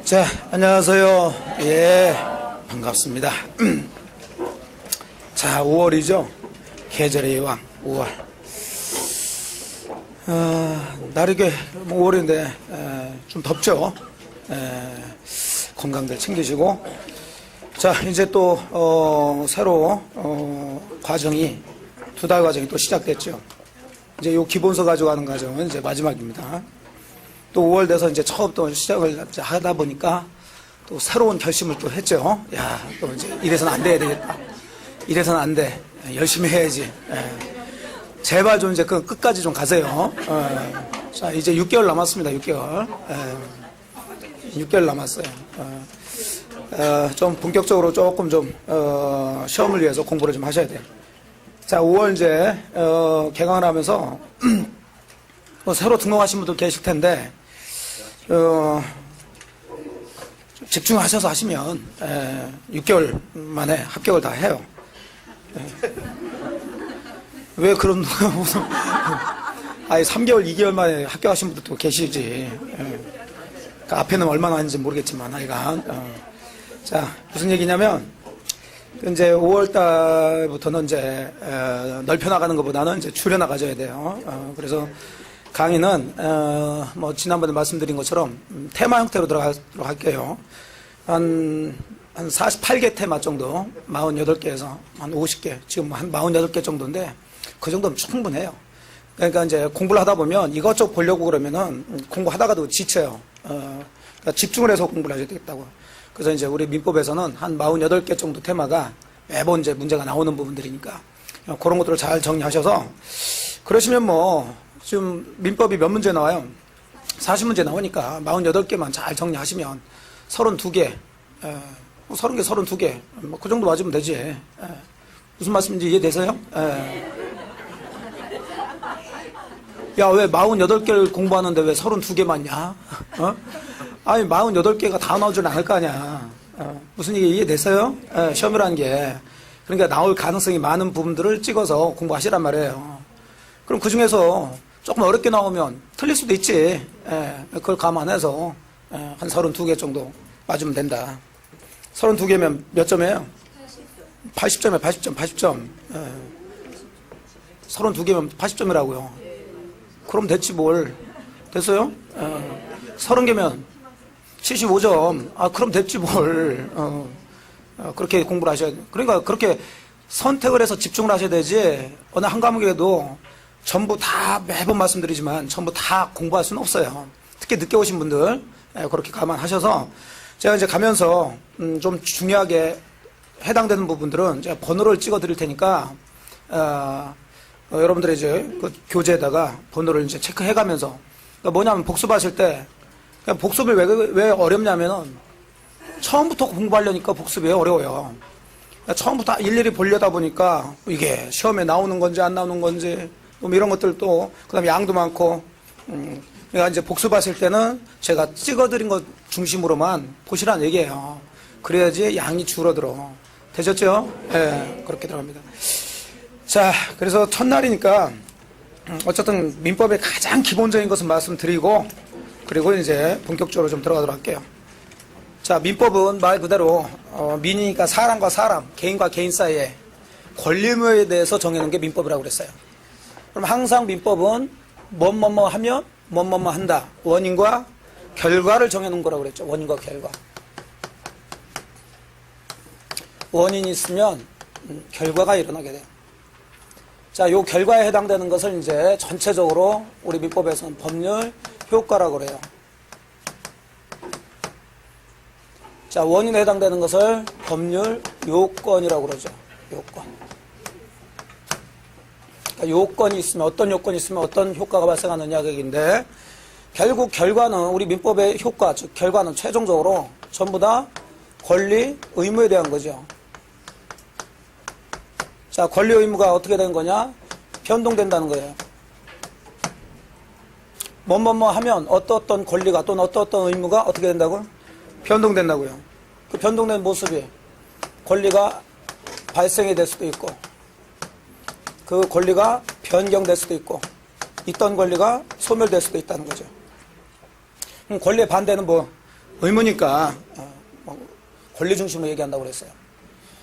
자, 안녕하세요. 예, 반갑습니다. 자, 5월이죠. 계절의 왕, 5월. 날이 5월인데, 좀 덥죠. 건강들 챙기시고. 자, 이제 또, 새로, 과정이, 2달 과정이 또 시작됐죠. 이제 요 기본서 가져가는 과정은 이제 마지막입니다. 또 5월 돼서 이제 처음 또 시작을 하다 보니까 또 새로운 결심을 또 했죠. 야, 또 이제 이래서는 안 돼야 되겠다. 이래서는 안 돼. 열심히 해야지. 제발 좀 이제 그 끝까지 좀 가세요. 자, 이제 6개월 남았습니다. 6개월. 6개월 남았어요. 좀 본격적으로 조금 좀, 시험을 위해서 공부를 좀 하셔야 돼요. 자, 5월 이제, 개강을 하면서, 새로 등록하신 분들 계실 텐데, 집중하셔서 하시면 6개월 만에 합격을 다 해요. 왜 그런 무슨 아니 3개월, 2개월 만에 합격하신 분들도 계시지. 그 앞에는 얼마나 하는지 모르겠지만 하여간 자, 무슨 얘기냐면 이제 5월 달부터는 이제 넓혀 나가는 것보다는 이제 줄여 나가줘야 돼요. 그래서 강의는 뭐 지난번에 말씀드린 것처럼 테마 형태로 들어가도록 할게요. 한 48개 테마 정도, 48개에서 한 50개, 지금 한 48개 정도인데 그 정도면 충분해요. 그러니까 이제 공부를 하다 보면 이것저것 보려고 그러면은 공부하다가도 지쳐요. 그러니까 집중을 해서 공부를 하셔야 되겠다고. 그래서 이제 우리 민법에서는 한 48개 정도 테마가 매번 이제 문제가 나오는 부분들이니까 그런 것들을 잘 정리하셔서 그러시면 뭐 지금 민법이 몇 문제 나와요? 40문제 나오니까 48개만 잘 정리하시면 32개, 30개, 32개, 뭐 그 정도 맞으면 되지. 무슨 말씀인지 이해되세요? 야, 왜 48개를 공부하는데 왜 32개 맞냐? 아니, 48개가 다 나오질 않을 거 아니야. 무슨 얘기 이해되세요? 시험이라는 게. 그러니까 나올 가능성이 많은 부분들을 찍어서 공부하시란 말이에요. 그럼 그 중에서 조금 어렵게 나오면 틀릴 수도 있지. 그걸 감안해서 한 32개 정도 맞으면 된다. 32개면 몇 점이에요? 80점이에요. 80점. 80점. 32개면 80점이라고요. 그럼 됐지 뭘. 됐어요? 30개면 75점. 아, 그럼 됐지 뭘. 그렇게 공부를 하셔야 돼요. 그러니까 그렇게 선택을 해서 집중을 하셔야 되지, 어느 한 과목에도 전부 다 매번 말씀드리지만 전부 다 공부할 수는 없어요. 특히 늦게 오신 분들 그렇게 감안하셔서 제가 이제 가면서 좀 중요하게 해당되는 부분들은 제가 번호를 찍어 드릴 테니까 여러분들의 이제 그 교재에다가 번호를 이제 체크해 가면서, 그러니까 뭐냐면 복습하실 때 복습을 왜 어렵냐면은 처음부터 공부하려니까 복습이 어려워요. 그러니까 처음부터 일일이 보려다 보니까 이게 시험에 나오는 건지 안 나오는 건지 뭐 이런 것들도, 그 다음에 양도 많고, 그러니까 이제 복습하실 때는 제가 찍어드린 것 중심으로만 보시라는 얘기예요. 그래야지 양이 줄어들어. 되셨죠? 예, 그렇게 들어갑니다. 자, 그래서 첫날이니까, 어쨌든 민법의 가장 기본적인 것은 말씀드리고, 그리고 이제 본격적으로 좀 들어가도록 할게요. 자, 민법은 말 그대로, 민이니까 사람과 사람, 개인과 개인 사이에 권리 의무에 대해서 정해놓은 게 민법이라고 그랬어요. 그럼 항상 민법은 뭐뭐뭐 하면 뭐뭐뭐 한다. 원인과 결과를 정해놓은 거라고 그랬죠. 원인과 결과. 원인이 있으면 결과가 일어나게 돼요. 자, 요 결과에 해당되는 것을 이제 전체적으로 우리 민법에서는 법률 효과라고 그래요. 자, 원인에 해당되는 것을 법률 요건이라고 그러죠. 요건. 요건이 있으면, 어떤 요건이 있으면 어떤 효과가 발생하느냐 그 얘기인데, 결국 결과는 우리 민법의 효과, 즉 결과는 최종적으로 전부 다 권리, 의무에 대한 거죠. 자, 권리, 의무가 어떻게 되는 거냐? 변동된다는 거예요. 뭐뭐뭐 하면 어떤 권리가 또는 어떤 의무가 어떻게 된다고요? 변동된다고요. 그 변동된 모습이 권리가 발생이 될 수도 있고, 그 권리가 변경될 수도 있고, 있던 권리가 소멸될 수도 있다는 거죠. 그럼 권리의 반대는 뭐? 의무니까 권리 중심으로 얘기한다고 그랬어요.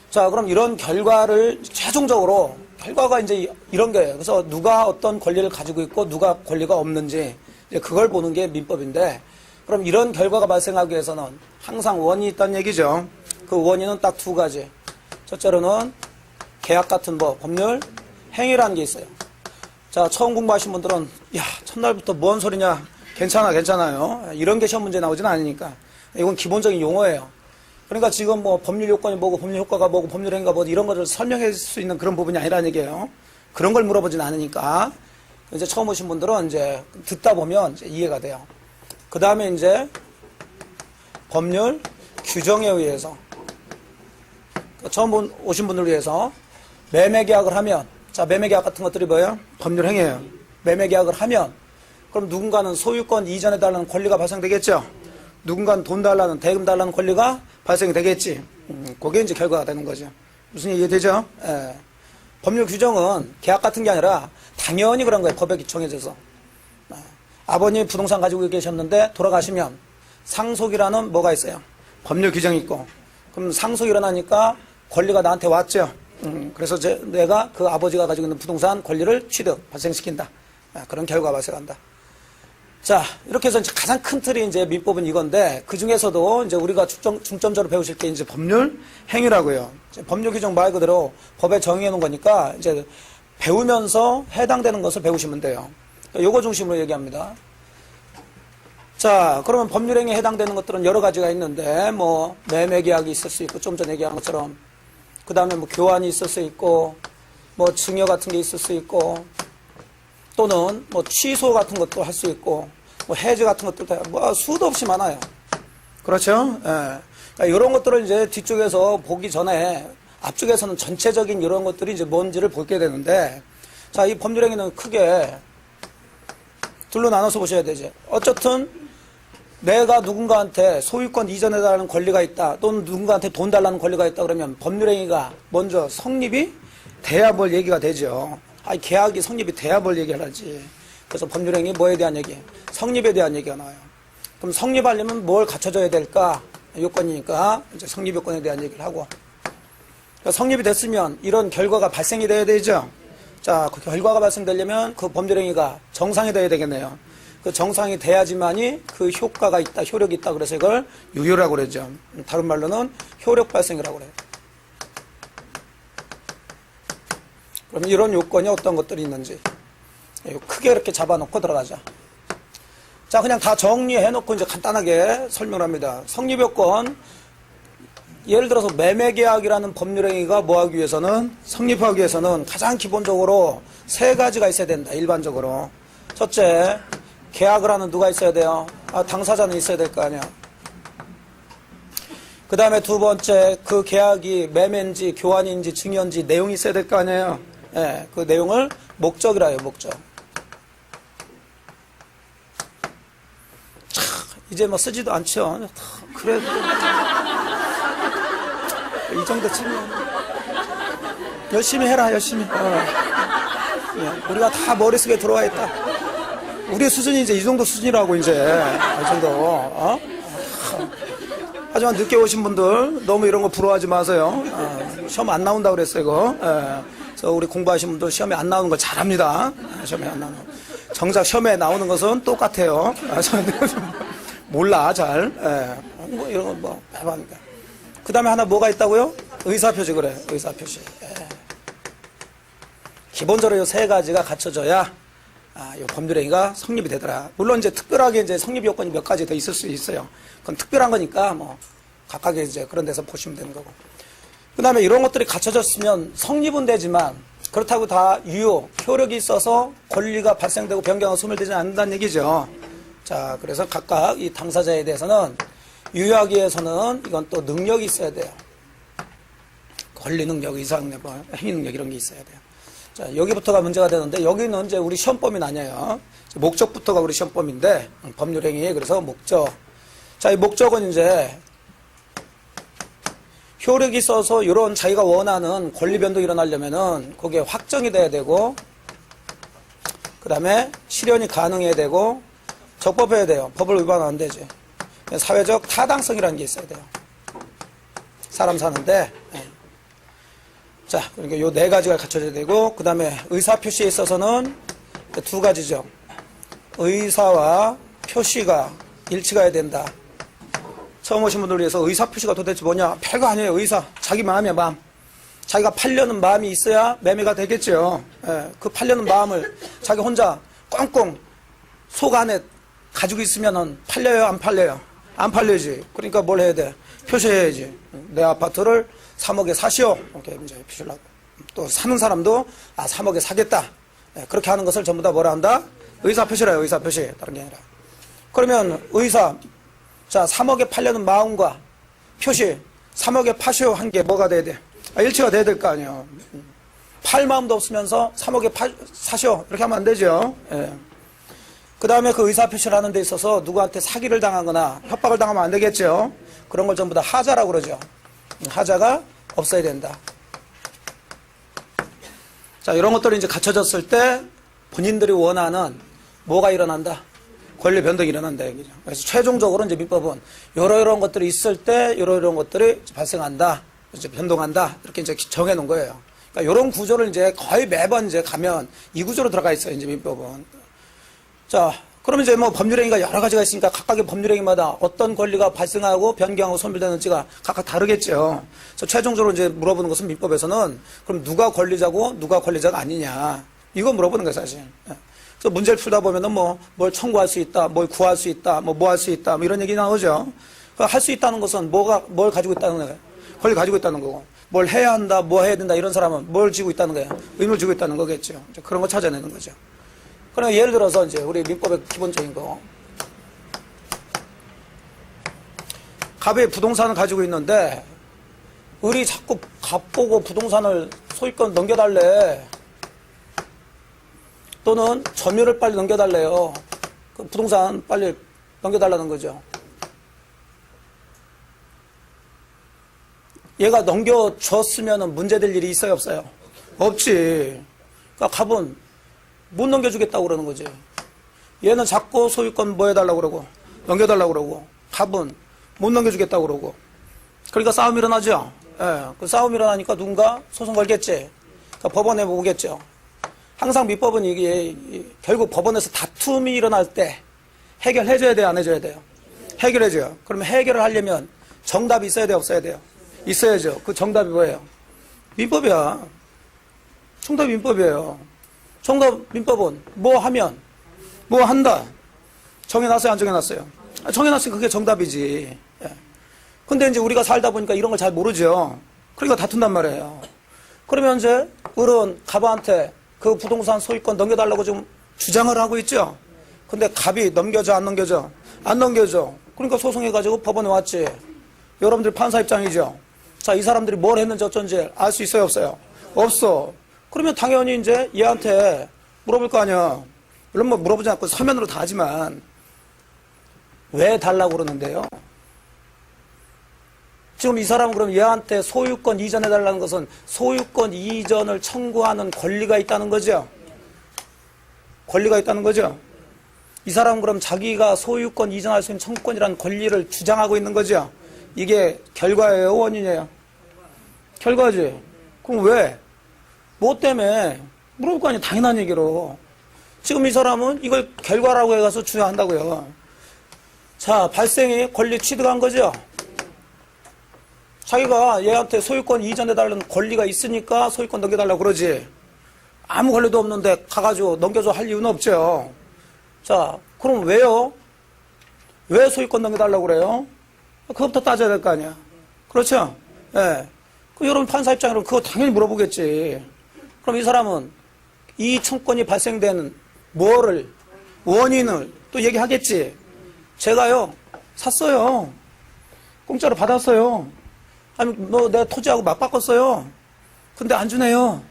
자, 그럼 이런 결과를 최종적으로 결과가 이제 이런 거예요. 그래서 누가 어떤 권리를 가지고 있고 누가 권리가 없는지 이제 그걸 보는 게 민법인데, 그럼 이런 결과가 발생하기 위해서는 항상 원인이 있다는 얘기죠. 그 원인은 딱 두 가지. 첫째로는 계약 같은 법률, 행위라는 게 있어요. 자, 처음 공부하신 분들은 야, 첫날부터 뭔 소리냐, 괜찮아요. 이런 게 시험 문제 나오진 않으니까. 이건 기본적인 용어예요. 그러니까 지금 뭐 법률 요건이 뭐고 법률 효과가 뭐고 법률 행위가 뭐고 이런 것을 설명할 수 있는 그런 부분이 아니라는 얘기예요. 그런 걸 물어보진 않으니까. 이제 처음 오신 분들은 이제 듣다 보면 이제 이해가 돼요. 그 다음에 이제 법률 규정에 의해서, 처음 오신 분들을 위해서 매매 계약을 하면, 자, 매매 계약 같은 것들이 뭐예요? 법률 행위예요. 매매 계약을 하면 그럼 누군가는 소유권 이전해 달라는 권리가 발생되겠죠. 누군가는 돈 달라는, 대금 달라는 권리가 발생이 되겠지. 그게 이제 결과가 되는 거죠. 무슨 얘기 되죠? 예. 법률 규정은 계약 같은 게 아니라 당연히 그런 거예요. 법에 정해져서. 아버님이 부동산 가지고 계셨는데 돌아가시면 상속이라는 뭐가 있어요? 법률 규정이 있고. 그럼 상속이 일어나니까 권리가 나한테 왔죠. 그래서 내가 그 아버지가 가지고 있는 부동산 권리를 취득, 발생시킨다. 그런 결과가 발생한다. 자, 이렇게 해서 이제 가장 큰 틀이 이제 민법은 이건데, 그 중에서도 이제 우리가 중점적으로 배우실 게 이제 법률 행위라고요. 법률 규정 말 그대로 법에 정의해 놓은 거니까 이제 배우면서 해당되는 것을 배우시면 돼요. 요거 중심으로 얘기합니다. 자, 그러면 법률 행위에 해당되는 것들은 여러 가지가 있는데, 뭐 매매 계약이 있을 수 있고, 좀 전에 얘기한 것처럼, 그 다음에 뭐 교환이 있을 수 있고, 뭐 증여 같은 게 있을 수 있고, 또는 뭐 취소 같은 것도 할 수 있고, 뭐 해지 같은 것도 뭐 수도 없이 많아요. 그렇죠? 예. 그러니까 이런 것들을 이제 뒤쪽에서 보기 전에 앞쪽에서는 전체적인 이런 것들이 이제 뭔지를 보게 되는데, 자, 이 법률행위는 크게 둘로 나눠서 보셔야 되죠. 어쨌든 내가 누군가한테 소유권 이전해달라는 권리가 있다, 또는 누군가한테 돈 달라는 권리가 있다 그러면 법률행위가 먼저 성립이 돼야 뭘 얘기가 되죠. 아니, 계약이 성립이 돼야 뭘 얘기를 하지. 그래서 법률행위 뭐에 대한 얘기? 성립에 대한 얘기가 나와요. 그럼 성립하려면 뭘 갖춰줘야 될까? 요건이니까 이제 성립 요건에 대한 얘기를 하고. 그러니까 성립이 됐으면 이런 결과가 발생이 돼야 되죠. 자, 그 결과가 발생되려면 그 법률행위가 정상이 돼야 되겠네요. 그 정상이 돼야지만이 그 효과가 있다, 효력이 있다. 그래서 이걸 유효라고 그러죠. 다른 말로는 효력 발생이라고 그래요. 그럼 이런 요건이 어떤 것들이 있는지 크게 이렇게 잡아놓고 들어가자. 자, 그냥 다 정리해놓고 이제 간단하게 설명합니다. 성립요건, 예를 들어서 매매계약이라는 법률행위가 뭐하기 위해서는, 성립하기 위해서는 가장 기본적으로 세 가지가 있어야 된다. 일반적으로. 첫째, 계약을 하는 누가 있어야 돼요? 당사자는 있어야 될 거 아니야. 그 다음에 두 번째, 그 계약이 매매인지 교환인지 증여인지 내용이 있어야 될 거 아니에요. 예, 그 내용을 목적이라 해요. 목적. 참, 이제 뭐 쓰지도 않죠. 그래도 이 정도 치면 열심히 해라. 열심히. 예, 우리가 다 머릿속에 들어와 있다. 우리 수준이 이제 이 정도 수준이라고, 이제 이 정도. 하지만 늦게 오신 분들 너무 이런 거 부러워하지 마세요. 시험 안 나온다 그랬어요, 이거. 그래서 우리 공부하신 분들 시험에 안 나오는 거 잘합니다. 시험에 안 나오는 거. 정작 시험에 나오는 것은 똑같아요. 몰라, 잘. 뭐 이런 거 뭐 해봤는데. 그 다음에 하나 뭐가 있다고요? 의사표시. 그래, 의사표시. 기본적으로 이 세 가지가 갖춰져야 이 법률행위가 성립이 되더라. 물론 이제 특별하게 이제 성립 요건이 몇 가지 더 있을 수 있어요. 그건 특별한 거니까 뭐 각각의 이제 그런 데서 보시면 되는 거고. 그 다음에 이런 것들이 갖춰졌으면 성립은 되지만 그렇다고 다 유효, 효력이 있어서 권리가 발생되고 변경하고 소멸되지 않는다는 얘기죠. 자, 그래서 각각 이 당사자에 대해서는 유효하기 위해서는 이건 또 능력이 있어야 돼요. 권리 능력, 의사 능력, 행위 능력 이런 게 있어야 돼요. 자, 여기부터가 문제가 되는데, 여기는 이제 우리 시험 범위는 아니에요. 목적부터가 우리 시험 범위인데, 법률행위, 그래서 목적. 자, 이 목적은 이제 효력이 있어서 이런 자기가 원하는 권리 변동이 일어나려면은 그게 확정이 돼야 되고, 그 다음에 실현이 가능해야 되고, 적법해야 돼요. 법을 위반하면 안 되지. 사회적 타당성이라는 게 있어야 돼요. 사람 사는데. 자, 그러니까 요 네 가지가 갖춰져야 되고, 그 다음에 의사표시에 있어서는 두 가지죠. 의사와 표시가 일치가 해야 된다. 처음 오신 분들 위해서 의사표시가 도대체 뭐냐? 별거 아니에요. 의사. 자기 마음이야, 마음. 자기가 팔려는 마음이 있어야 매매가 되겠죠. 그 팔려는 마음을 자기 혼자 꽁꽁 속 안에 가지고 있으면은 팔려요, 안 팔려요? 안 팔려야지. 그러니까 뭘 해야 돼? 표시해야지. 내 아파트를 3억에 사시오. 이렇게 이제 표시를 하고. 또 사는 사람도 3억에 사겠다. 그렇게 하는 것을 전부 다 뭐라 한다? 의사표시라요, 의사표시. 다른 게 아니라. 그러면 의사, 자, 3억에 팔려는 마음과 표시, 3억에 파시오 한 게 뭐가 돼야 돼? 일치가 돼야 될 거 아니에요. 팔 마음도 없으면서 3억에 사시오. 이렇게 하면 안 되죠. 그 다음에 그 의사표시를 하는 데 있어서 누구한테 사기를 당하거나 협박을 당하면 안 되겠죠. 그런 걸 전부 다 하자라고 그러죠. 하자가 없어야 된다. 자, 이런 것들이 이제 갖춰졌을 때 본인들이 원하는 뭐가 일어난다? 권리 변동이 일어난다. 얘기죠. 그래서 최종적으로 이제 민법은 이런 것들이 있을 때 이런 것들이 발생한다. 이제 변동한다. 이렇게 이제 정해 놓은 거예요. 그러니까 이런 구조를 이제 거의 매번 이제 가면 이 구조로 들어가 있어요. 이제 민법은. 자, 그러면 이제 뭐 법률행위가 여러 가지가 있으니까 각각의 법률행위마다 어떤 권리가 발생하고 변경하고 소멸되는지가 각각 다르겠죠. 그래서 최종적으로 이제 물어보는 것은 민법에서는 그럼 누가 권리자고 누가 권리자가 아니냐. 이거 물어보는 거예요, 사실. 그래서 문제를 풀다 보면은 뭐 뭘 청구할 수 있다, 뭘 구할 수 있다, 뭐 할 수 있다, 뭐 이런 얘기 나오죠. 할 수 있다는 것은 뭘 가지고 있다는 거예요. 권리 가지고 있다는 거고. 뭘 해야 한다, 뭐 해야 된다, 이런 사람은 뭘 지고 있다는 거예요. 의무를 지고 있다는 거겠죠. 그런 거 찾아내는 거죠. 그러면 예를 들어서 이제 우리 민법의 기본적인 거. 갑이 부동산을 가지고 있는데, 을이 자꾸 갑 보고 부동산을 소유권 넘겨달래. 또는 점유를 빨리 넘겨달래요. 그 부동산 빨리 넘겨달라는 거죠. 얘가 넘겨줬으면 문제될 일이 있어요, 없어요? 없지. 그러니까 갑은 못 넘겨주겠다고 그러는 거지. 얘는 자꾸 소유권 뭐 해달라고 그러고, 넘겨달라고 그러고, 갑은 못 넘겨주겠다고 그러고. 그러니까 싸움이 일어나죠. 그 싸움이 일어나니까 누군가 소송 걸겠지. 그러니까 법원에 오겠죠. 항상 민법은 이게 결국 법원에서 다툼이 일어날 때 해결해줘야 돼요, 안 해줘야 돼요? 해결해줘요. 그러면 해결을 하려면 정답이 있어야 돼요, 없어야 돼요? 있어야죠. 그 정답이 뭐예요? 민법이야. 정답이 민법이에요. 정답 민법은 뭐 하면 뭐 한다. 정해놨어요, 안 정해놨어요? 정해놨으니까 그게 정답이지. 근데 이제 우리가 살다 보니까 이런 걸 잘 모르죠. 그러니까 다툰단 말이에요. 그러면 이제 을은 갑한테 그 부동산 소유권 넘겨달라고 좀 주장을 하고 있죠. 근데 갑이 넘겨줘, 안 넘겨줘? 안 넘겨줘. 그러니까 소송해가지고 법원에 왔지. 여러분들 판사 입장이죠. 자, 이 사람들이 뭘 했는지 어쩐지 알 수 있어요, 없어요? 없어. 그러면 당연히 이제 얘한테 물어볼 거 아니야. 물론 뭐 물어보지 않고 서면으로 다 하지만 왜 달라고 그러는데요? 지금 이 사람은 그럼 얘한테 소유권 이전해달라는 것은 소유권 이전을 청구하는 권리가 있다는 거죠? 권리가 있다는 거죠? 이 사람은 그럼 자기가 소유권 이전할 수 있는 청구권이라는 권리를 주장하고 있는 거죠? 이게 결과예요, 원인이에요? 결과지. 그럼 왜? 뭐 때문에? 물어볼 거 아니에요, 당연한 얘기로. 지금 이 사람은 이걸 결과라고 해가서 주장한다고요. 자, 발생이 권리 취득한 거죠? 자기가 얘한테 소유권 이전해달라는 권리가 있으니까 소유권 넘겨달라고 그러지. 아무 권리도 없는데 가가지고 넘겨줘 할 이유는 없죠. 자, 그럼 왜요? 왜 소유권 넘겨달라고 그래요? 그것부터 따져야 될 거 아니야. 그렇죠? 예. 네. 그 여러분 판사 입장으로 그거 당연히 물어보겠지. 그럼 이 사람은 이 청권이 발생된 뭐를, 원인을 또 얘기하겠지. 제가요, 샀어요. 공짜로 받았어요. 아니, 내 토지하고 맞바꿨어요. 근데 안 주네요.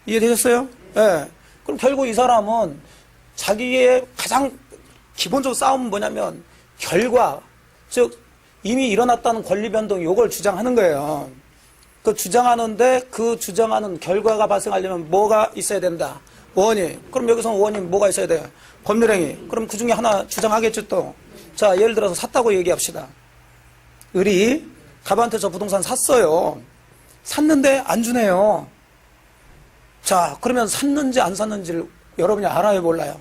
이해되셨어요? 예. 네. 그럼 결국 이 사람은 자기의 가장 기본적으로 싸움은 뭐냐면 결과, 즉 이미 일어났다는 권리 변동 요걸 주장하는 거예요. 그 주장하는데 그 주장하는 결과가 발생하려면 뭐가 있어야 된다? 원인. 그럼 여기서 원인 뭐가 있어야 돼요? 법률행위. 그럼 그 중에 하나 주장하겠죠 또. 자, 예를 들어서 샀다고 얘기합시다. 을이 갑한테 저 부동산 샀어요. 샀는데 안 주네요. 자, 그러면 샀는지 안 샀는지를 여러분이 알아요, 몰라요?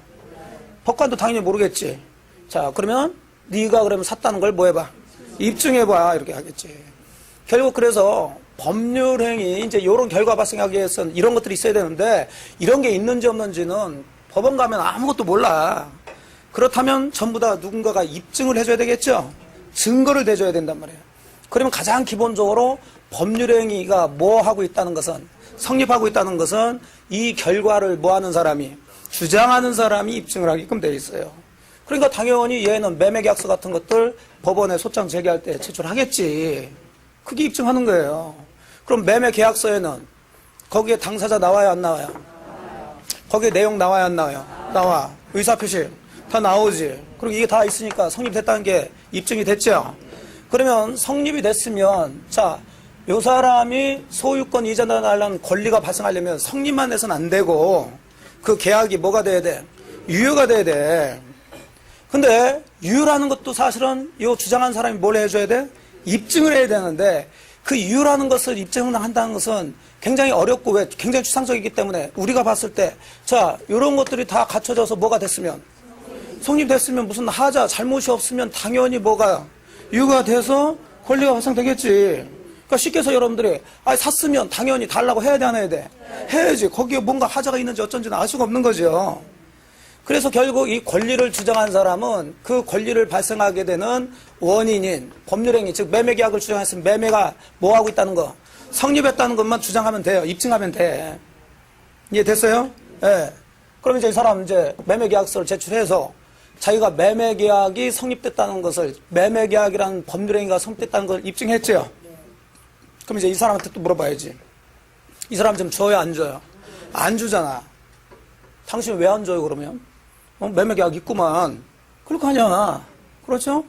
법관도 당연히 모르겠지. 자, 그러면 네가 그러면 샀다는 걸 뭐 해봐? 입증해봐. 이렇게 하겠지. 결국 그래서 법률행위, 이제 이런 결과 발생하기 위해서는 이런 것들이 있어야 되는데 이런 게 있는지 없는지는 법원 가면 아무것도 몰라. 그렇다면 전부 다 누군가가 입증을 해줘야 되겠죠? 증거를 대줘야 된단 말이에요. 그러면 가장 기본적으로 법률행위가 뭐 하고 있다는 것은, 성립하고 있다는 것은 이 결과를 뭐 하는 사람이, 주장하는 사람이 입증을 하게끔 되어 있어요. 그러니까 당연히 얘는 매매계약서 같은 것들 법원에 소장 제기할 때 제출하겠지. 그게 입증하는 거예요. 그럼 매매계약서에는 거기에 당사자 나와요, 안 나와요? 거기에 내용 나와요, 안 나와요? 나와. 의사표시 다 나오지. 그리고 이게 다 있으니까 성립됐다는 게 입증이 됐죠. 그러면 성립이 됐으면, 자, 요 사람이 소유권 이전하려는 권리가 발생하려면 성립만 해서는 안 되고 그 계약이 뭐가 돼야 돼? 유효가 돼야 돼. 근데 유효라는 것도 사실은 요 주장한 사람이 뭘 해줘야 돼? 입증을 해야 되는데 그 유효라는 것을 입증을 한다는 것은 굉장히 어렵고 왜 굉장히 추상적이기 때문에 우리가 봤을 때 자, 요런 것들이 다 갖춰져서 뭐가 됐으면, 성립됐으면 무슨 하자 잘못이 없으면 당연히 뭐가 유효가 돼서 권리가 발생되겠지. 그러니까 쉽게 해서 여러분들이 샀으면 당연히 달라고 해야 돼, 안 해야 돼? 해야지. 거기에 뭔가 하자가 있는지 어쩐지는 알 수가 없는 거죠. 그래서 결국 이 권리를 주장한 사람은 그 권리를 발생하게 되는 원인인 법률행위, 즉 매매계약을 주장했으면 매매가 뭐 하고 있다는 거, 성립했다는 것만 주장하면 돼요. 입증하면 돼. 이해됐어요? 예. 네. 그럼 이제 이 사람 이제 매매계약서를 제출해서 자기가 매매계약이 성립됐다는 것을, 매매계약이라는 법률행위가 성립됐다는 걸 입증했죠. 그럼 이제 이 사람한테 또 물어봐야지. 이 사람 좀 줘요, 안 줘요? 안 주잖아. 당신 왜 안 줘요, 그러면? 매매계약 있구만. 그렇게 하냐? 그렇죠?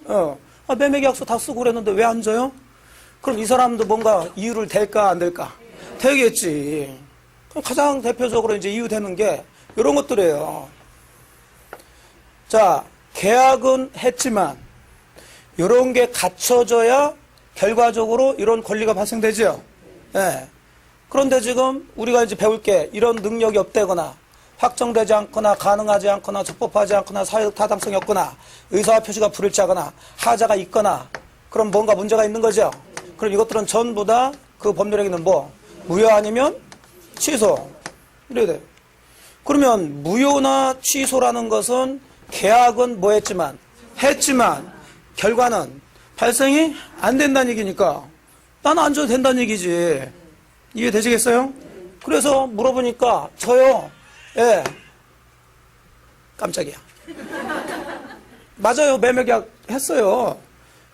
매매계약서 다 쓰고 그랬는데 왜 안 줘요? 그럼 이 사람도 뭔가 이유를 댈까, 안 댈까? 되겠지. 그럼 가장 대표적으로 이제 이유 되는 게 이런 것들이에요. 자, 계약은 했지만 이런 게 갖춰져야 결과적으로 이런 권리가 발생되죠. 네. 그런데 지금 우리가 이제 배울 게 이런 능력이 없다거나 확정되지 않거나 가능하지 않거나 적법하지 않거나 사회적 타당성이 없거나 의사와 표시가 불일치하거나 하자가 있거나 그럼 뭔가 문제가 있는 거죠. 그럼 이것들은 전부 다 그 법률행위는 뭐? 무효 아니면 취소. 이래야 돼요. 그러면 무효나 취소라는 것은 계약은 뭐 했지만 결과는 발생이 안 된다는 얘기니까 나는 안 줘도 된다는 얘기지. 이해되시겠어요? 그래서 물어보니까 저요. 예. 깜짝이야. 맞아요. 매매계약 했어요.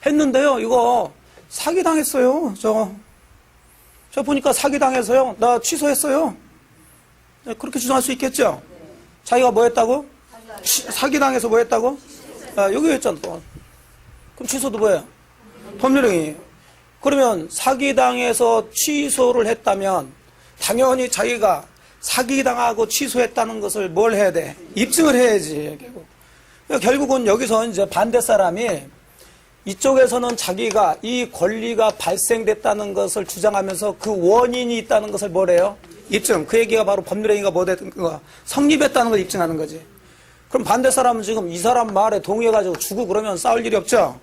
했는데요. 이거 사기당했어요. 저 보니까 사기당해서요. 나 취소했어요. 네, 그렇게 주장할 수 있겠죠? 자기가 뭐 했다고? 사기당해서 뭐 했다고? 여기 했잖아. 또. 그럼 취소도 뭐예요? 법률행위. 그러면 사기당해서 취소를 했다면 당연히 자기가 사기당하고 취소했다는 것을 뭘 해야 돼? 입증을 해야지. 그러니까 결국은 여기서 이제 반대 사람이 이쪽에서는 자기가 이 권리가 발생됐다는 것을 주장하면서 그 원인이 있다는 것을 뭐래요? 입증. 그 얘기가 바로 법률행위가 뭐 됐든 거 성립했다는 걸 입증하는 거지. 그럼 반대 사람은 지금 이 사람 말에 동의해가지고 주고 그러면 싸울 일이 없죠?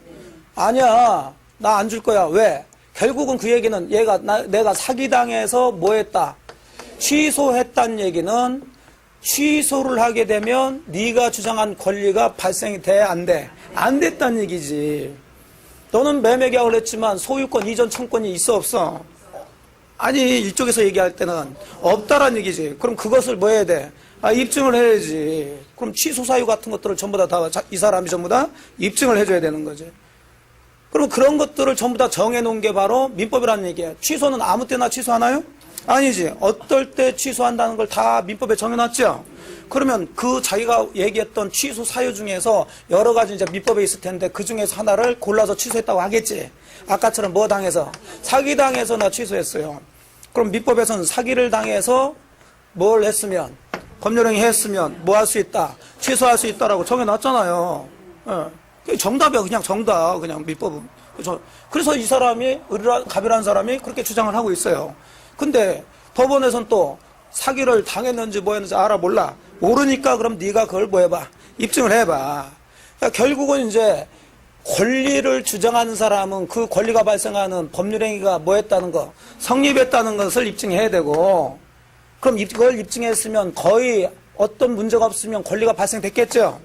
아니야. 나 안 줄 거야. 왜? 결국은 그 얘기는 내가 사기당해서 뭐 했다? 취소했다는 얘기는 취소를 하게 되면 네가 주장한 권리가 발생이 돼, 안 돼? 안 됐다는 얘기지. 너는 매매계약을 했지만 소유권 이전 청권이 있어, 없어? 아니, 이쪽에서 얘기할 때는 없다라는 얘기지. 그럼 그것을 뭐 해야 돼? 입증을 해야지. 그럼 취소 사유 같은 것들을 전부 다 이 사람이 전부 다 입증을 해줘야 되는 거지. 그럼 그런 것들을 전부 다 정해놓은 게 바로 민법이라는 얘기예요. 취소는 아무 때나 취소하나요? 아니지. 어떨 때 취소한다는 걸 다 민법에 정해놨죠? 그러면 그 자기가 얘기했던 취소 사유 중에서 여러 가지 이제 민법에 있을 텐데 그 중에서 하나를 골라서 취소했다고 하겠지. 아까처럼 뭐 당해서? 사기당해서 나 취소했어요. 그럼 민법에서는 사기를 당해서 뭘 했으면? 법률행위 했으면 뭐 할 수 있다? 취소할 수 있다라고 정해놨잖아요. 그게 정답이야. 그냥 정답. 그냥 민법은. 그래서 이 사람이, 갑이라는 사람이 그렇게 주장을 하고 있어요. 근데 법원에서는 또 사기를 당했는지 뭐 했는지 알아 몰라. 모르니까 그럼 네가 그걸 뭐 해봐. 입증을 해봐. 그러니까 결국은 이제 권리를 주장하는 사람은 그 권리가 발생하는 법률행위가 뭐 했다는 거, 성립했다는 것을 입증해야 되고, 그럼 이걸 입증했으면 거의 어떤 문제가 없으면 권리가 발생됐겠죠?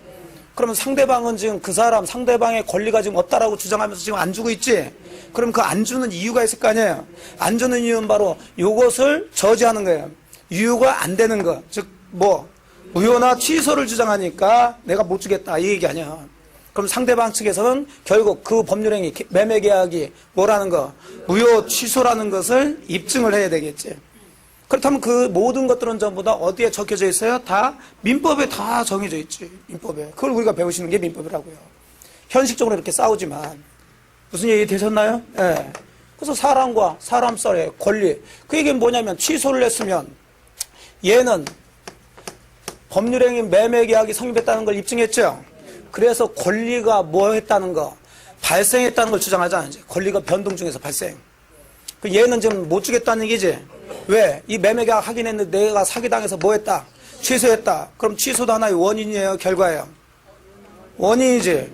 그러면 상대방은 지금 그 사람, 상대방의 권리가 지금 없다라고 주장하면서 지금 안 주고 있지? 그럼 그 안 주는 이유가 있을 거 아니에요? 안 주는 이유는 바로 이것을 저지하는 거예요. 유효가 안 되는 거. 즉, 무효나 취소를 주장하니까 내가 못 주겠다. 이 얘기 아니야. 그럼 상대방 측에서는 결국 그 법률행위, 매매계약이 뭐라는 거, 무효 취소라는 것을 입증을 해야 되겠지. 그렇다면 그 모든 것들은 전부 다 어디에 적혀져 있어요? 다 민법에 다 정해져 있지. 민법에. 그걸 우리가 배우시는 게 민법이라고요. 현실적으로 이렇게 싸우지만. 무슨 얘기 되셨나요? 예. 그래서 사람과 사람 썰의 권리. 그 얘기는 뭐냐면 취소를 했으면 얘는 법률행위 매매계약이 성립했다는 걸 입증했죠. 그래서 권리가 뭐 했다는 거, 발생했다는 걸 주장하잖아요. 권리가 변동 중에서 발생. 그 얘는 지금 못 주겠다는 얘기지. 왜? 이 매매계약 하긴 했는데 내가 사기당해서 뭐 했다? 취소했다. 그럼 취소도 하나의 원인이에요? 결과예요? 원인이지.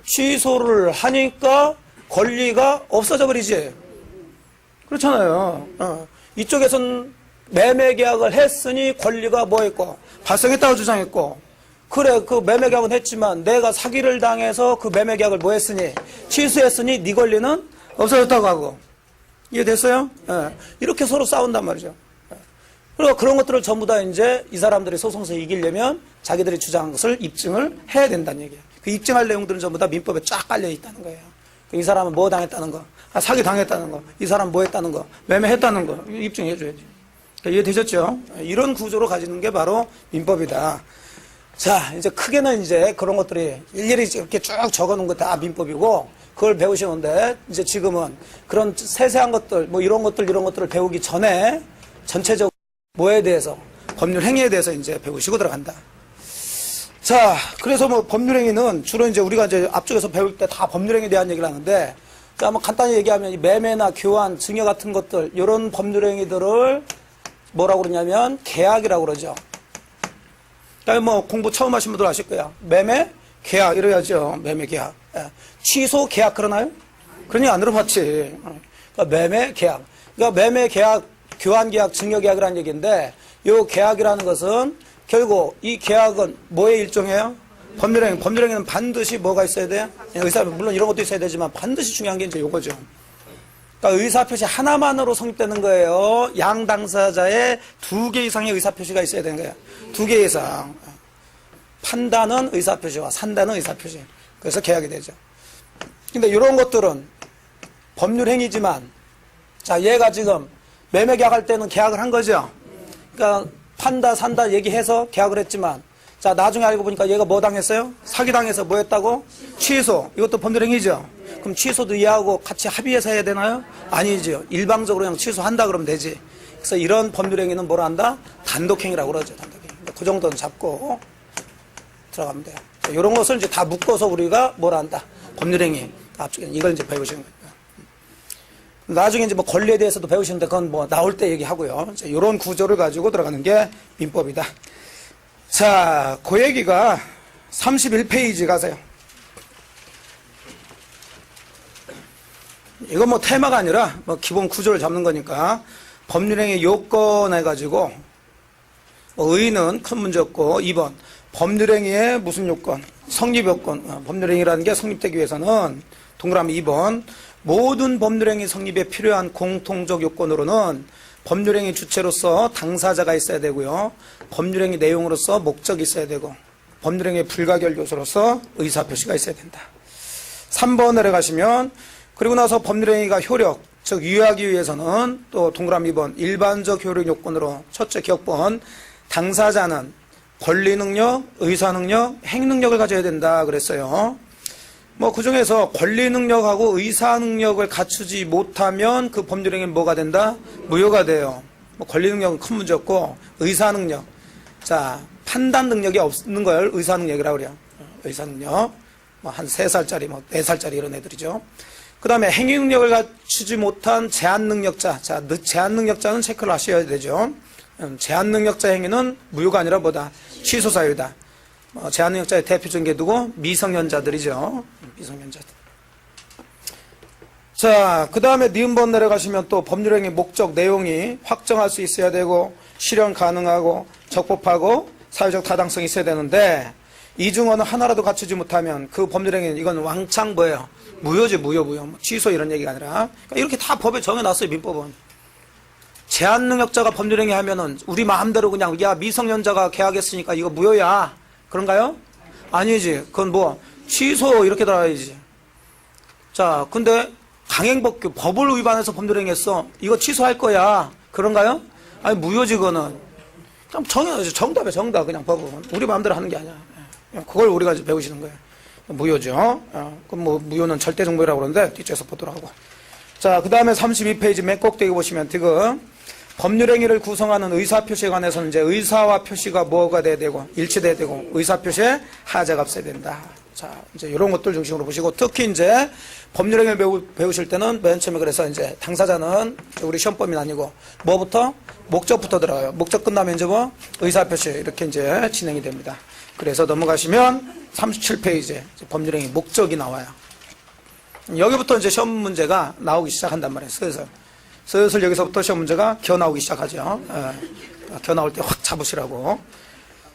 취소를 하니까 권리가 없어져 버리지. 그렇잖아요. 이쪽에서는 매매계약을 했으니 권리가 뭐 했고, 발생했다고 주장했고, 그래, 그 매매계약은 했지만 내가 사기를 당해서 그 매매계약을 뭐 했으니, 취소했으니 네 권리는 없어졌다고 하고. 이해됐어요? 예. 이렇게 서로 싸운단 말이죠. 그리고 그런 것들을 전부 다 이제 이 사람들이 소송에서 이기려면 자기들이 주장한 것을 입증을 해야 된다는 얘기예요. 그 입증할 내용들은 전부 다 민법에 쫙 깔려 있다는 거예요. 이 사람은 뭐 당했다는 거, 사기 당했다는 거, 이 사람 뭐 했다는 거, 매매했다는 거, 입증해 줘야지. 이해되셨죠? 이런 구조로 가지는 게 바로 민법이다. 자, 이제 크게는 이제 그런 것들이 일일이 이렇게 쭉 적어 놓은 거 다 민법이고, 그걸 배우시는데, 이제 지금은 그런 세세한 것들, 뭐 이런 것들을 배우기 전에 전체적으로 뭐에 대해서, 법률 행위에 대해서 이제 배우시고 들어간다. 자, 그래서 뭐 법률 행위는 주로 이제 우리가 이제 앞쪽에서 배울 때 다 법률 행위에 대한 얘기를 하는데, 자, 뭐 간단히 얘기하면 이 매매나 교환, 증여 같은 것들, 이런 법률 행위들을 뭐라고 그러냐면 계약이라고 그러죠. 그러니까 뭐 공부 처음 하신 분들 아실 거야. 매매, 계약 이래야죠. 매매, 계약. 예. 취소, 계약 그러나요? 그러니 안 들어봤지. 그러니까 매매, 계약. 그러니까 매매, 계약, 교환 계약, 증여 계약이라는 얘기인데, 이 계약이라는 것은 결국 이 계약은 뭐의 일종이에요? 법률행위. 법률행위는 반드시 뭐가 있어야 돼요? 물론 이런 것도 있어야 되지만 반드시 중요한 게 이제 요거죠. 그러니까 의사표시 하나만으로 성립되는 거예요. 양 당사자의 2개 이상의 의사표시가 있어야 되는 거예요. 2개 이상. 판단은 의사표시와 산다는 의사표시. 그래서 계약이 되죠. 근데 이런 것들은 법률행위지만, 자, 얘가 지금 매매 계약할 때는 계약을 한 거죠. 그러니까 판다, 산다 얘기해서 계약을 했지만, 자, 나중에 알고 보니까 얘가 뭐 당했어요? 사기당해서 뭐 했다고? 취소. 이것도 법률행위죠. 그럼 취소도 이해하고 같이 합의해서 해야 되나요? 아니죠. 일방적으로 그냥 취소한다 그러면 되지. 그래서 이런 법률행위는 뭐라 한다? 단독행위라고 그러죠. 단독행위. 그 정도는 잡고 들어가면 돼요. 이런 것을 이제 다 묶어서 우리가 뭐라 한다? 법률행위. 앞쪽에 이걸 이제 배우시는 거예요. 나중에 이제 뭐 권리에 대해서도 배우시는데 그건 뭐 나올 때 얘기하고요. 이런 구조를 가지고 들어가는 게 민법이다. 자, 그 얘기가 31페이지 가세요. 이건 뭐 테마가 아니라 뭐 기본 구조를 잡는 거니까 법률행위 요건 해가지고 의의는 큰 문제 없고 2번 법률행위의 무슨 요건? 성립 요건. 법률행위라는 게 성립되기 위해서는 동그라미 2번 모든 법률행위 성립에 필요한 공통적 요건으로는 법률행위 주체로서 당사자가 있어야 되고요. 법률행위 내용으로서 목적이 있어야 되고 법률행위 불가결 요소로서 의사표시가 있어야 된다. 3번 내려가시면 그리고 나서 법률행위가 효력, 즉 유효하기 위해서는 또 동그라미 2번 일반적 효력 요건으로 첫째 기억본 당사자는 권리능력, 의사능력, 행능력을 가져야 된다 그랬어요. 뭐 그중에서 권리능력하고 의사능력을 갖추지 못하면 그 법률행위는 뭐가 된다? 무효가 돼요. 뭐 권리능력은 큰 문제 없고 의사능력. 자, 판단 능력이 없는 걸 의사능력이라고 그래요. 의사능력. 뭐 한 3살짜리, 뭐 4살짜리 이런 애들이죠. 그 다음에 행위 능력을 갖추지 못한 제한 능력자. 자, 제한 능력자는 체크를 하셔야 되죠. 제한 능력자 행위는 무효가 아니라 뭐다? 취소 사유다. 제한 능력자의 대표적인 게 누구? 미성년자들이죠. 미성년자들. 자, 그 다음에 니은번 내려가시면 또 법률행위 목적 내용이 확정할 수 있어야 되고, 실현 가능하고, 적법하고, 사회적 타당성이 있어야 되는데, 이 중 어느 하나라도 갖추지 못하면 그 법률행위는 이건 왕창 뭐예요? 무효지, 무효. 취소 이런 얘기가 아니라. 그러니까 이렇게 다 법에 정해놨어요, 민법은. 제한 능력자가 법률행위 하면은 우리 마음대로 그냥, 야, 미성년자가 계약했으니까 이거 무효야. 그런가요? 아니지. 그건 뭐, 취소 이렇게 들어야지. 자, 근데 강행법규, 법을 위반해서 법률행위 했어. 이거 취소할 거야. 그런가요? 아니, 무효지, 그거는. 그럼 정해야지. 정답이야, 정답. 그냥 법은. 우리 마음대로 하는 게 아니야. 그걸 우리가 배우시는 거예요. 무효죠. 그럼 뭐, 무효는 절대적무효라고 그러는데, 뒤쪽에서 보도록 하고. 자, 그 다음에 32페이지 맨 꼭대기 보시면, 지금, 법률행위를 구성하는 의사표시에 관해서는 이제 의사와 표시가 뭐가 돼야 되고, 일치돼야 되고, 의사표시에 하자가 없어야 된다. 자, 이제 이런 것들 중심으로 보시고, 특히 이제 법률행위를 배우실 때는 맨 처음에 그래서 이제 당사자는 우리 시험범위는 아니고, 뭐부터? 목적부터 들어가요. 목적 끝나면 이제 뭐? 의사표시. 이렇게 이제 진행이 됩니다. 그래서 넘어가시면 37페이지에 법률행위 목적이 나와요. 여기부터 이제 시험 문제가 나오기 시작한단 말이에요. 슬슬 여기서부터 시험 문제가 겨 나오기 시작하죠. 겨 나올 때 확 잡으시라고.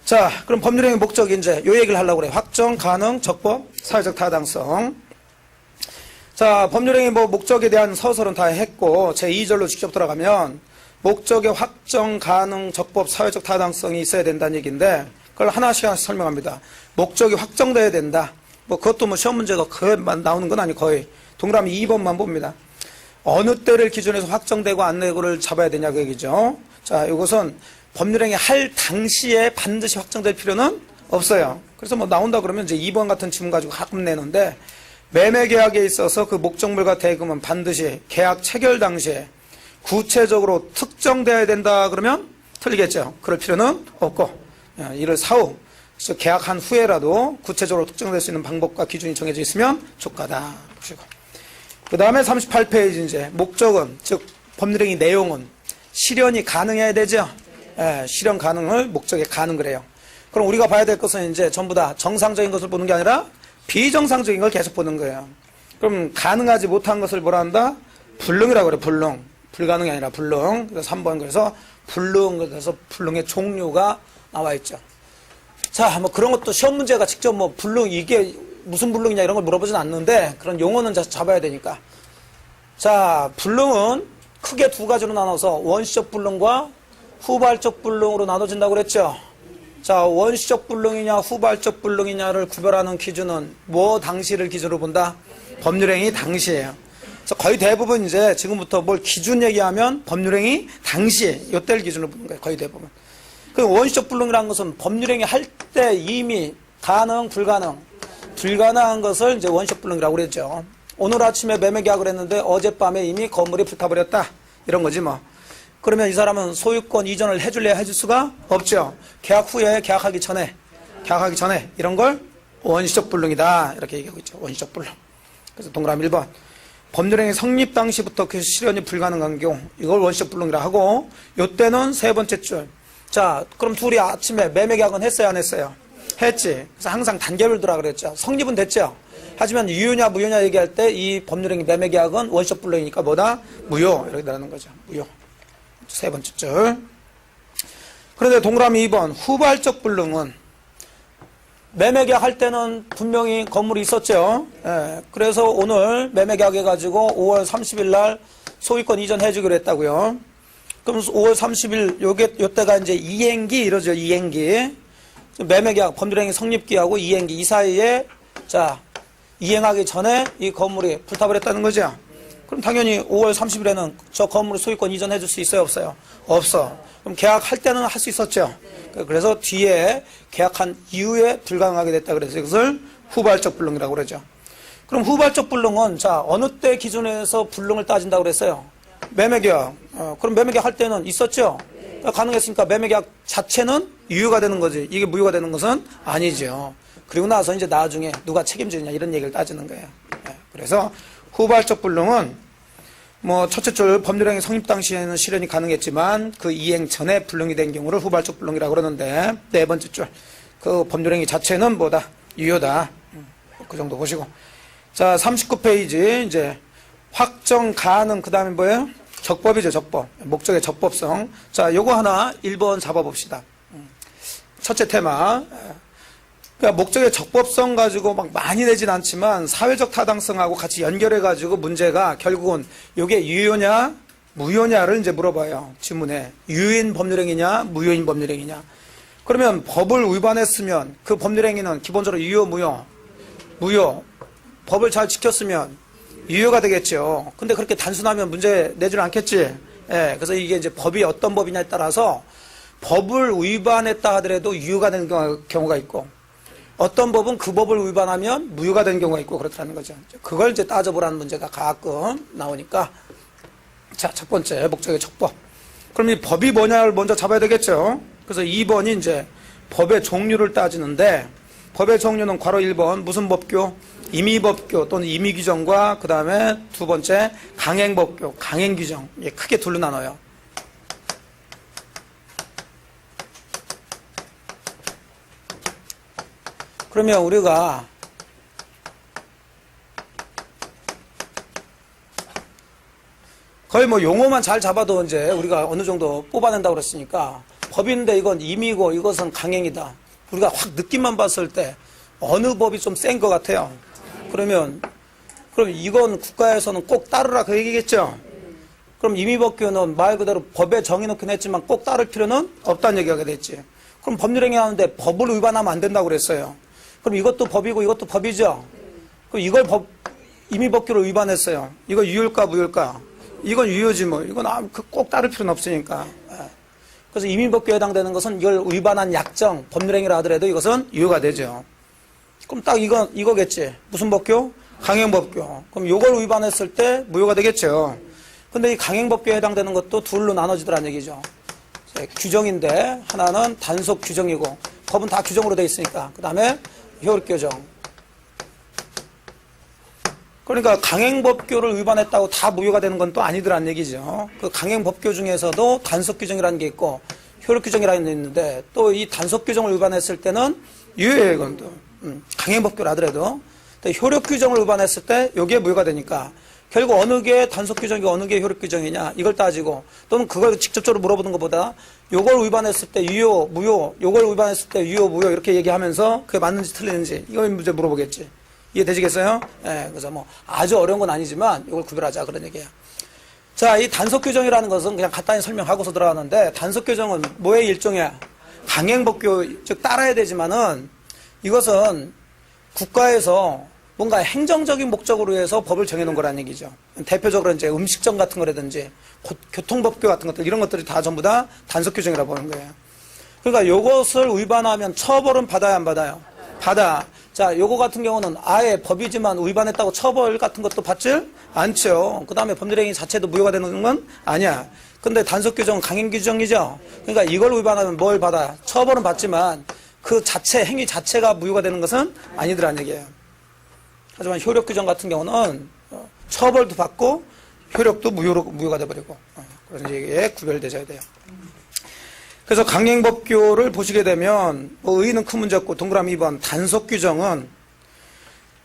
자, 그럼 법률행위 목적이 이제 요 얘기를 하려고 그래요. 확정, 가능, 적법, 사회적 타당성. 자, 법률행위 뭐 목적에 대한 서술은 다 했고, 제 2절로 직접 들어가면 목적의 확정, 가능, 적법, 사회적 타당성이 있어야 된다는 얘기인데, 그걸 하나씩 설명합니다. 목적이 확정돼야 된다. 뭐 그것도 뭐 시험 문제가 거의 나오는 건 아니고 거의 동그라미 2번만 봅니다. 어느 때를 기준해서 확정되고 안 되고를 잡아야 되냐 그 얘기죠. 자, 이것은 법률행위 할 당시에 반드시 확정될 필요는 없어요. 그래서 뭐 나온다 그러면 이제 2번 같은 지문 가지고 가끔 내는데, 매매 계약에 있어서 그 목적물과 대금은 반드시 계약 체결 당시에 구체적으로 특정돼야 된다 그러면 틀리겠죠. 그럴 필요는 없고, 이를 사후 계약한 후에라도 구체적으로 특정될 수 있는 방법과 기준이 정해져 있으면 족가다 보시고. 그 다음에 38페이지 이제 목적은, 즉 법률행위 내용은 실현이 가능해야 되죠. 실현 가능을 목적에 가능을 해요. 그럼 우리가 봐야 될 것은 이제 전부 다 정상적인 것을 보는 게 아니라 비정상적인 걸 계속 보는 거예요. 그럼 가능하지 못한 것을 뭐라 한다? 불능이라고 그래. 불능. 불가능이 아니라 불능. 그래서 3번 그래서 불능, 그래서 불능의 종류가 나와 있죠. 자, 뭐 그런 것도 시험 문제가 직접 뭐 불능, 이게 무슨 불능이냐 이런 걸 물어보진 않는데, 그런 용어는 잡아야 되니까. 자, 불능은 크게 두 가지로 나눠서 원시적 불능과 후발적 불능으로 나눠진다고 그랬죠. 자, 원시적 불능이냐 후발적 불능이냐를 구별하는 기준은 뭐 당시를 기준으로 본다? 법률행위 당시예요. 그래서 거의 대부분 이제 지금부터 뭘 기준 얘기하면 법률행위 당시, 이때를 기준으로 보는 거예요. 거의 대부분. 그 원시적 불능이라는 것은 법률행위 할 때 이미 가능, 불가능한 것을 이제 원시적 불능이라고 그랬죠. 오늘 아침에 매매 계약을 했는데 어젯밤에 이미 건물이 불타버렸다. 이런 거지 뭐. 그러면 이 사람은 소유권 이전을 해줄래야 해줄 수가 없죠. 계약 후에 계약하기 전에 이런 걸 원시적 불능이다. 이렇게 얘기하고 있죠. 원시적 불능. 그래서 동그라미 1번. 법률행위 성립 당시부터 그 실현이 불가능한 경우 이걸 원시적 불능이라 하고, 요때는 세 번째 줄. 자, 그럼 둘이 아침에 매매 계약은 했어요, 안 했어요? 했지. 그래서 항상 단계를 두라 그랬죠. 성립은 됐죠. 하지만 유효냐 무효냐 얘기할 때 이 법률행위 매매 계약은 원시적 불능이니까 뭐다? 무효. 이렇게 나가는 거죠. 무효. 세 번째 줄. 그런데 동그라미 2번 후발적 불능은 매매 계약 할 때는 분명히 건물이 있었죠. 그래서 오늘 매매 계약 해가지고 5월 30일 날 소유권 이전해 주기로 했다고요. 그럼 5월 30일 요때가 이제 이행기 이러죠. 이행기. 매매 계약 법률행위 성립기하고 이행기 이 사이에 자, 이행하기 전에 이 건물이 불타버렸다는 거죠. 그럼 당연히 5월 30일에는 저 건물 소유권 이전해 줄 수 있어요, 없어요? 없어. 그럼 계약할 때는 할 수 있었죠. 그래서 뒤에 계약한 이후에 불가능하게 됐다 그래서 이것을 후발적 불능이라고 그러죠. 그럼 후발적 불능은 자, 어느 때 기준에서 불능을 따진다고 그랬어요? 매매계약. 그럼 매매계약 할 때는 있었죠? 가능했으니까 매매계약 자체는 유효가 되는 거지. 이게 무효가 되는 것은 아니죠. 그리고 나서 이제 나중에 누가 책임지느냐 이런 얘기를 따지는 거예요. 그래서 후발적 불능은 뭐 첫째 줄 법률행위 성립 당시에는 실현이 가능했지만 그 이행 전에 불능이 된 경우를 후발적 불능이라고 그러는데 네 번째 줄 그 법률행위 자체는 뭐다? 유효다. 그 정도 보시고. 자, 39페이지 이제 확정 가능 그다음에 뭐예요? 적법이죠, 적법. 목적의 적법성. 자, 요거 하나 1번 잡아봅시다. 첫째 테마. 그러니까 목적의 적법성 가지고 막 많이 내진 않지만 사회적 타당성하고 같이 연결해가지고 문제가 결국은 요게 유효냐, 무효냐를 이제 물어봐요. 지문에. 유효인 법률행위냐, 무효인 법률행위냐. 그러면 법을 위반했으면 그 법률행위는 기본적으로 유효, 무효. 무효. 법을 잘 지켰으면 유효가 되겠죠. 근데 그렇게 단순하면 문제 내줄 않겠지. 예, 그래서 이게 이제 법이 어떤 법이냐에 따라서 법을 위반했다 하더라도 유효가 되는 경우가 있고 어떤 법은 그 법을 위반하면 무효가 되는 경우가 있고 그렇다는 거죠. 그걸 이제 따져보라는 문제가 가끔 나오니까 자, 첫 번째 목적의 적법. 그럼 이 법이 뭐냐를 먼저 잡아야 되겠죠. 그래서 2번이 이제 법의 종류를 따지는데 법의 종류는 괄호 1번 무슨 법규? 임의법규 또는 임의규정과 그 다음에 두 번째 강행법규, 강행규정. 크게 둘로 나눠요. 그러면 우리가 거의 뭐 용어만 잘 잡아도 이제 우리가 어느 정도 뽑아낸다고 그랬으니까 법인데 이건 임의고 이것은 강행이다. 우리가 확 느낌만 봤을 때 어느 법이 좀 센 것 같아요. 그럼 이건 국가에서는 꼭 따르라 그 얘기겠죠. 그럼 임의법규는 말 그대로 법에 정해놓긴 했지만 꼭 따를 필요는 없다는 얘기가 됐지. 그럼 법률행위 하는데 법을 위반하면 안 된다고 그랬어요. 그럼 이것도 법이고 이것도 법이죠. 그럼 이걸 임의법규를 위반했어요. 이거 유효일까 무효일까? 이건 유효지 뭐. 이건 꼭 따를 필요는 없으니까. 그래서 임의법규에 해당되는 것은 이걸 위반한 약정, 법률행위라 하더라도 이것은 유효가 되죠. 그럼 딱 이거겠지. 무슨 법규? 강행법규. 그럼 이걸 위반했을 때 무효가 되겠죠. 근데 이 강행법규에 해당되는 것도 둘로 나눠지더란 얘기죠. 규정인데 하나는 단속 규정이고 법은 다 규정으로 되어 있으니까 그 다음에 효력 규정. 그러니까 강행법규를 위반했다고 다 무효가 되는 건 또 아니더란 얘기죠. 그 강행법규 중에서도 단속 규정이라는 게 있고 효력 규정이라는 게 있는데 또 이 단속 규정을 위반했을 때는 유효해요. 이건 또 강행법규를 하더라도 효력 규정을 위반했을 때 여기에 무효가 되니까 결국 어느 게 단속 규정이고 어느 게 효력 규정이냐 이걸 따지고 또는 그걸 직접적으로 물어보는 것보다 요걸 위반했을 때 유효, 무효, 요걸 위반했을 때 유효, 무효 이렇게 얘기하면서 그게 맞는지 틀리는지 이걸 문제 물어보겠지. 이해되시겠어요? 예, 그래서 뭐 아주 어려운 건 아니지만 이걸 구별하자 그런 얘기예요. 자, 이 단속 규정이라는 것은 그냥 간단히 설명하고서 들어가는데 단속 규정은 뭐의 일종이야? 강행법규 즉 따라야 되지만은 이것은 국가에서 뭔가 행정적인 목적으로 해서 법을 정해놓은 거라는 얘기죠. 대표적으로 이제 음식점 같은 거라든지 교통법규 같은 것들 이런 것들이 다 전부 다 단속 규정이라고 보는 거예요. 그러니까 요것을 위반하면 처벌은 받아야 안 받아요? 받아. 자, 요거 같은 경우는 아예 법이지만 위반했다고 처벌 같은 것도 받질 않죠. 그 다음에 법률행위 자체도 무효가 되는 건 아니야. 근데 단속 규정은 강행 규정이죠. 그러니까 이걸 위반하면 뭘 받아? 처벌은 받지만 그 자체, 행위 자체가 무효가 되는 것은 아니더란 얘기예요. 하지만 효력 규정 같은 경우는 처벌도 받고 효력도 무효가 돼버리고 그런 얘기에 구별되셔야 돼요. 그래서 강행법규를 보시게 되면 뭐 의의는 큰 문제 없고 동그라미 2번 단속 규정은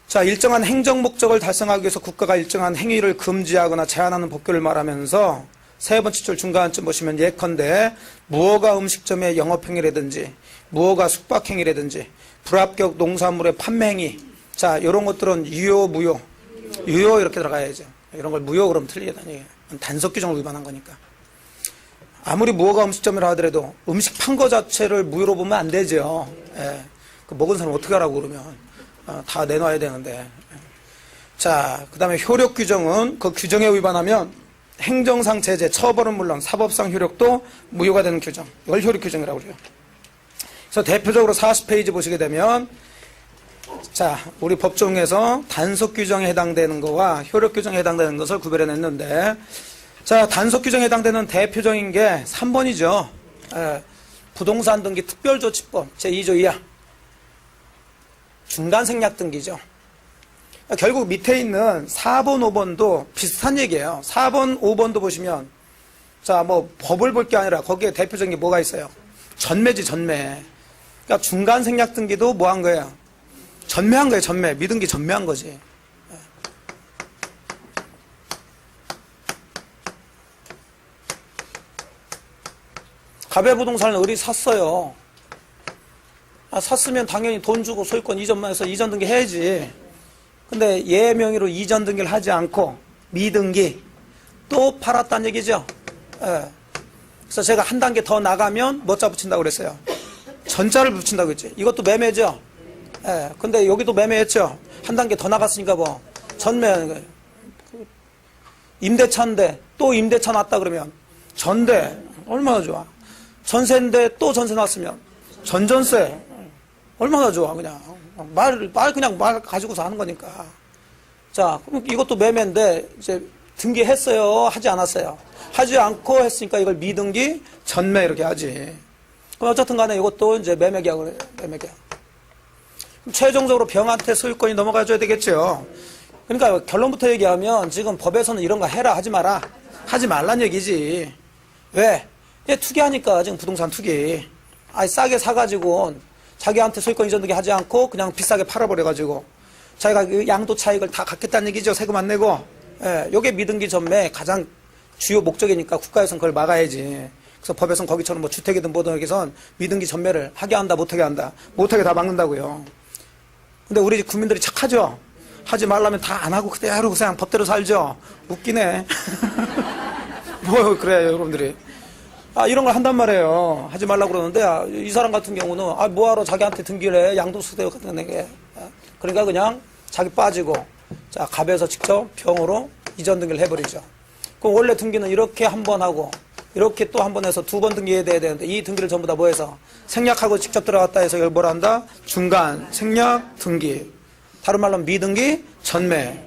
자 일정한 행정 목적을 달성하기 위해서 국가가 일정한 행위를 금지하거나 제한하는 법규를 말하면서 세 번째 줄 중간쯤 보시면 예컨대 무허가 음식점의 영업행위라든지 무허가 숙박행위라든지 불합격 농산물의 판매행위 자 이런 것들은 유효 무효 유효 이렇게 들어가야죠. 이런 걸 무효 그러면 틀리다는 얘기예요. 단속 규정을 위반한 거니까. 아무리 무허가 음식점이라 하더라도 음식 판 거 자체를 무효로 보면 안 되죠. 예. 그 먹은 사람 어떻게 하라고 그러면 다 내놔야 되는데. 자, 그 다음에 효력 규정은 그 규정에 위반하면 행정상 제재, 처벌은 물론 사법상 효력도 무효가 되는 규정. 이걸 효력 규정이라고 그래요. 그래서 대표적으로 40페이지 보시게 되면 자, 우리 법조에서 단속 규정에 해당되는 거와 효력 규정에 해당되는 것을 구별해냈는데 자, 단속 규정에 해당되는 대표적인 게 3번이죠. 부동산 등기 특별조치법 제2조 2하. 중간 생략 등기죠. 결국 밑에 있는 4번, 5번도 비슷한 얘기예요. 4번, 5번도 보시면 자, 뭐 법을 볼 게 아니라 거기에 대표적인 게 뭐가 있어요? 전매지, 전매. 그러니까 중간 생략 등기도 뭐 한 거예요? 전매한 거예요, 전매. 미등기 전매한 거지. 가배부동산을 의리 샀어요. 샀으면 당연히 돈 주고 소유권 이전만 해서 이전 등기 해야지. 근데 얘 명의로 이전 등기를 하지 않고 미등기 또 팔았다는 얘기죠. 예. 그래서 제가 한 단계 더 나가면 뭐자 붙인다고 그랬어요? 전자를 붙인다고 했지. 이것도 매매죠. 예. 근데 여기도 매매했죠. 한 단계 더 나갔으니까 뭐 전매하는 거예요. 임대차인데 또 임대차 났다 그러면 전대 얼마나 좋아. 전세인데 또 전세 났으면 전전세 얼마나 좋아. 그냥 말 가지고서 하는 거니까. 자, 그럼 이것도 매매인데 이제 등기했어요? 하지 않았어요? 하지 않고 했으니까 이걸 미등기 전매 이렇게 하지. 그럼 어쨌든 간에 이것도 이제 매매계약을 해요. 매매계약. 그럼 최종적으로 병한테 소유권이 넘어가줘야 되겠죠. 그러니까 결론부터 얘기하면 지금 법에서는 이런 거 해라 하지 마라. 하지 말란 얘기지. 왜? 얘 투기하니까 지금 부동산 투기. 아니 싸게 사가지고 자기한테 소유권 이전 등기 하지 않고 그냥 비싸게 팔아버려가지고 자기가 그 양도 차익을 다 갖겠다는 얘기죠. 세금 안 내고. 예, 요게 미등기 전매 가장 주요 목적이니까 국가에서는 그걸 막아야지. 그래서 법에서는 거기처럼 뭐 주택이든 뭐든 여기선 미등기 전매를 하게 한다 못하게 한다. 못하게 다 막는다고요. 근데 우리 국민들이 착하죠. 하지 말라면 다 안 하고 그대로 그냥 법대로 살죠. 웃기네. 뭐 그래요 여러분들이. 이런 걸 한단 말이에요. 하지 말라고 그러는데 이 사람 같은 경우는 뭐하러 자기한테 등기를 해. 양도수대요 같은 게. 그러니까 그냥 자기 빠지고 자 갑에서 직접 병으로 이전 등기를 해버리죠. 그럼 원래 등기는 이렇게 한 번 하고 이렇게 또 한 번 해서 두 번 등기해야 되는데 이 등기를 전부 다 뭐 해서 생략하고 직접 들어갔다 해서 이걸 뭐라 한다? 중간 생략 등기. 다른 말로 미등기 전매.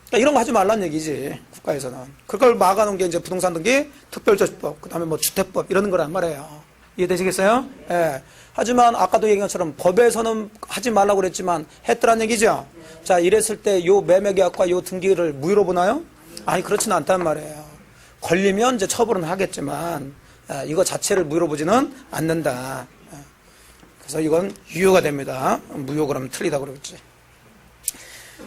그러니까 이런 거 하지 말란 얘기지. 국가에서는. 그걸 막아놓은 게 이제 부동산 등기 특별조치법, 그 다음에 뭐 주택법 이러는 거란 말이에요. 이해되시겠어요? 예. 하지만 아까도 얘기한 것처럼 법에서는 하지 말라고 그랬지만 했더란 얘기죠. 자, 이랬을 때 요 매매계약과 요 등기를 무효로 보나요? 아니, 그렇지는 않단 말이에요. 걸리면 이제 처벌은 하겠지만 이거 자체를 무효로 보지는 않는다. 그래서 이건 유효가 됩니다. 무효 그러면 틀리다 그러겠지.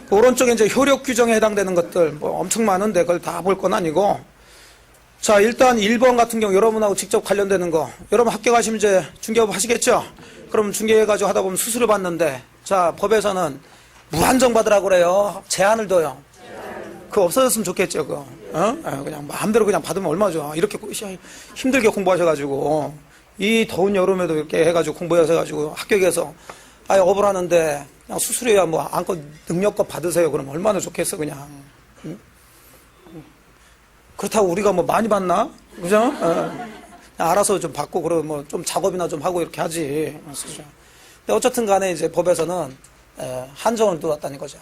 그 오른쪽에 이제 효력 규정에 해당되는 것들 뭐 엄청 많은데 그걸 다 볼 건 아니고 자 일단 1번 같은 경우 여러분하고 직접 관련되는 거 여러분 학교 가시면 이제 중개업 하시겠죠? 그럼 중개해가지고 하다 보면 수수료 받는데 자 법에서는 무한정 받으라고 그래요. 제한을 둬요. 그거 없어졌으면 좋겠죠. 그거 그냥 마음대로 그냥 받으면 얼마나 좋아. 이렇게 힘들게 공부하셔가지고 이 더운 여름에도 이렇게 해가지고 공부해서 합격해서 업을 하는데 그냥 수수료야 뭐 안고 능력껏 받으세요. 그럼 얼마나 좋겠어 그냥. 그렇다고 우리가 뭐 많이 받나? 그죠? 알아서 좀 받고 그러면 뭐 좀 작업이나 좀 하고 이렇게 하지. 근데 어쨌든 간에 이제 법에서는 한정을 두었다는 거죠.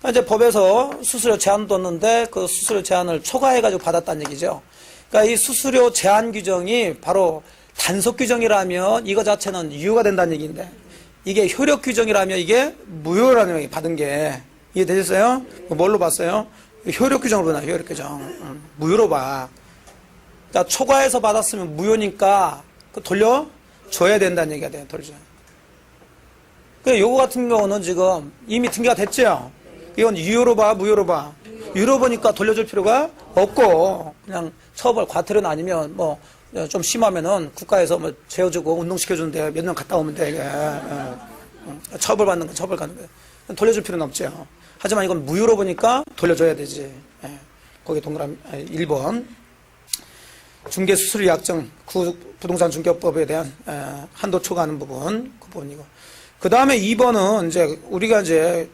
이제 법에서 수수료 제한 뒀는데 그 수수료 제한을 초과해가지고 받았다는 얘기죠. 그러니까 이 수수료 제한 규정이 바로 단속 규정이라면 이거 자체는 유효가 된다는 얘기인데 이게 효력 규정이라면 이게 무효라는 얘기 받은 게 이해되셨어요? 뭘로 봤어요? 효력 규정으로 보나 효력 규정. 무효로 봐. 그러니까 초과해서 받았으면 무효니까 돌려줘야 된다는 얘기가 돼요. 돌려. 그 요거 같은 경우는 지금 이미 등기가 됐죠? 이건 유효로 봐, 무효로 봐. 유효로 보니까 돌려줄 필요가 없고 그냥 처벌 과태료는 아니면 뭐 좀 심하면은 국가에서 뭐 재워주고 운동시켜주는데 몇 년 갔다 오면 돼. 처벌받는 거 처벌 가는 거 돌려줄 필요는 없죠. 하지만 이건 무효로 보니까 돌려줘야 되지. 거기 동그라미 1번 중개수수료 약정 부동산 중개법에 대한 한도 초과하는 부분 그 부분이고 그 다음에 2번은 이제 우리가 이제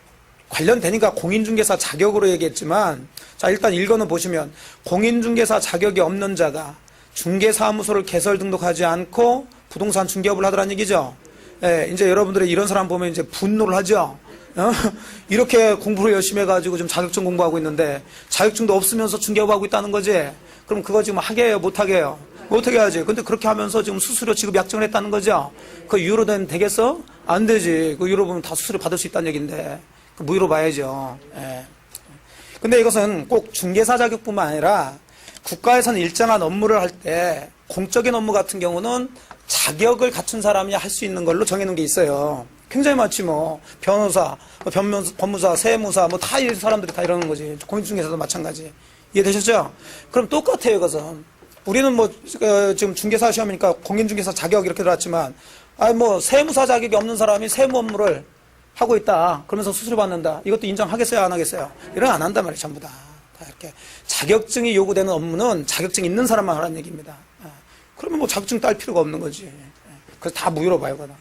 관련되니까 공인중개사 자격으로 얘기했지만 자 일단 1번은 보시면 공인중개사 자격이 없는 자가 중개사무소를 개설 등록하지 않고 부동산 중개업을 하더란 얘기죠. 이제 여러분들이 이런 사람 보면 이제 분노를 하죠. 이렇게 공부를 열심히 해가지고 지금 자격증 공부하고 있는데 자격증도 없으면서 중개업하고 있다는 거지. 그럼 그거 지금 하게 해요, 못 하게 해요? 어떻게 하지? 근데 그렇게 하면서 지금 수수료 지급 약정을 했다는 거죠? 그 유로 되면 되겠어? 안 되지. 그 유로 보면 다 수수료 받을 수 있다는 얘기인데. 그 무유로 봐야죠. 예. 근데 이것은 꼭 중개사 자격뿐만 아니라 국가에서는 일정한 업무를 할 때 공적인 업무 같은 경우는 자격을 갖춘 사람이 할 수 있는 걸로 정해놓은 게 있어요. 굉장히 많지 뭐. 변호사, 법무사, 세무사 뭐 다 이 사람들이 다 이러는 거지. 공인중개사도 마찬가지. 이해되셨죠? 그럼 똑같아요, 이것은. 우리는 뭐 지금 중개사 시험이니까 공인중개사 자격 이렇게 들어왔지만 뭐 세무사 자격이 없는 사람이 세무 업무를 하고 있다. 그러면서 수수료 받는다. 이것도 인정하겠어요, 안 하겠어요? 이런 안 한단 말이에요, 전부 다. 이렇게 자격증이 요구되는 업무는 자격증 있는 사람만 하라는 얘기입니다. 그러면 뭐 자격증 딸 필요가 없는 거지. 그래서 다 무효로 봐요, 그거는.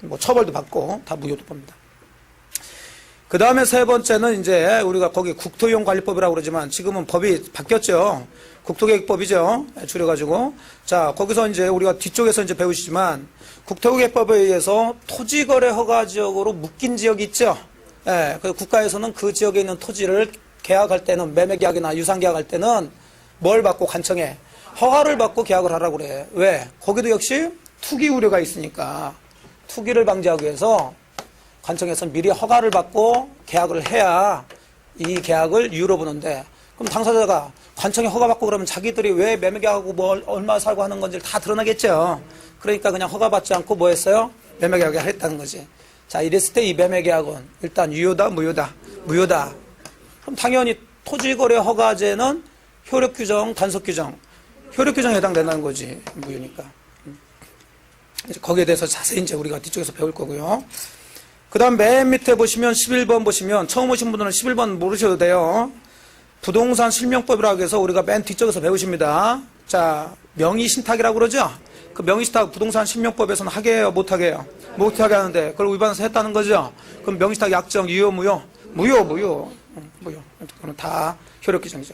뭐 처벌도 받고 다 무효도 봅니다. 그 다음에 세 번째는 이제 우리가 거기 국토이용관리법이라고 그러지만 지금은 법이 바뀌었죠. 국토계획법이죠. 줄여가지고. 자, 거기서 이제 우리가 뒤쪽에서 이제 배우시지만 국토계획법에 의해서 토지거래 허가지역으로 묶인 지역이 있죠. 예, 그래서 국가에서는 그 지역에 있는 토지를 계약할 때는 매매계약이나 유상계약할 때는 뭘 받고 관청에 허가를 받고 계약을 하라고 그래. 왜? 거기도 역시 투기 우려가 있으니까 투기를 방지하기 위해서 관청에서 미리 허가를 받고 계약을 해야 이 계약을 유효로 보는데 그럼 당사자가 관청에 허가받고 그러면 자기들이 왜 매매계약하고 뭘 얼마 살고 하는 건지 다 드러나겠죠. 그러니까 그냥 허가받지 않고 뭐 했어요? 매매계약을 했다는 거지. 자, 이랬을 때 이 매매계약은 일단 유효다, 무효다? 무효다. 그럼 당연히 토지거래 허가제는 효력규정, 단속규정. 효력규정에 해당된다는 거지. 무효니까. 거기에 대해서 자세히 이제 우리가 뒤쪽에서 배울 거고요. 그 다음 맨 밑에 보시면 11번 보시면 처음 오신 분들은 11번 모르셔도 돼요. 부동산 실명법이라고 해서 우리가 맨 뒤쪽에서 배우십니다. 자, 명의신탁이라고 그러죠? 그 명의신탁 부동산 실명법에서는 하게 해요? 못하게 해요? 못하게 하는데 그걸 위반해서 했다는 거죠? 그럼 명의신탁 약정 유효, 무효? 무효. 무효. 그건 다 효력규정이죠.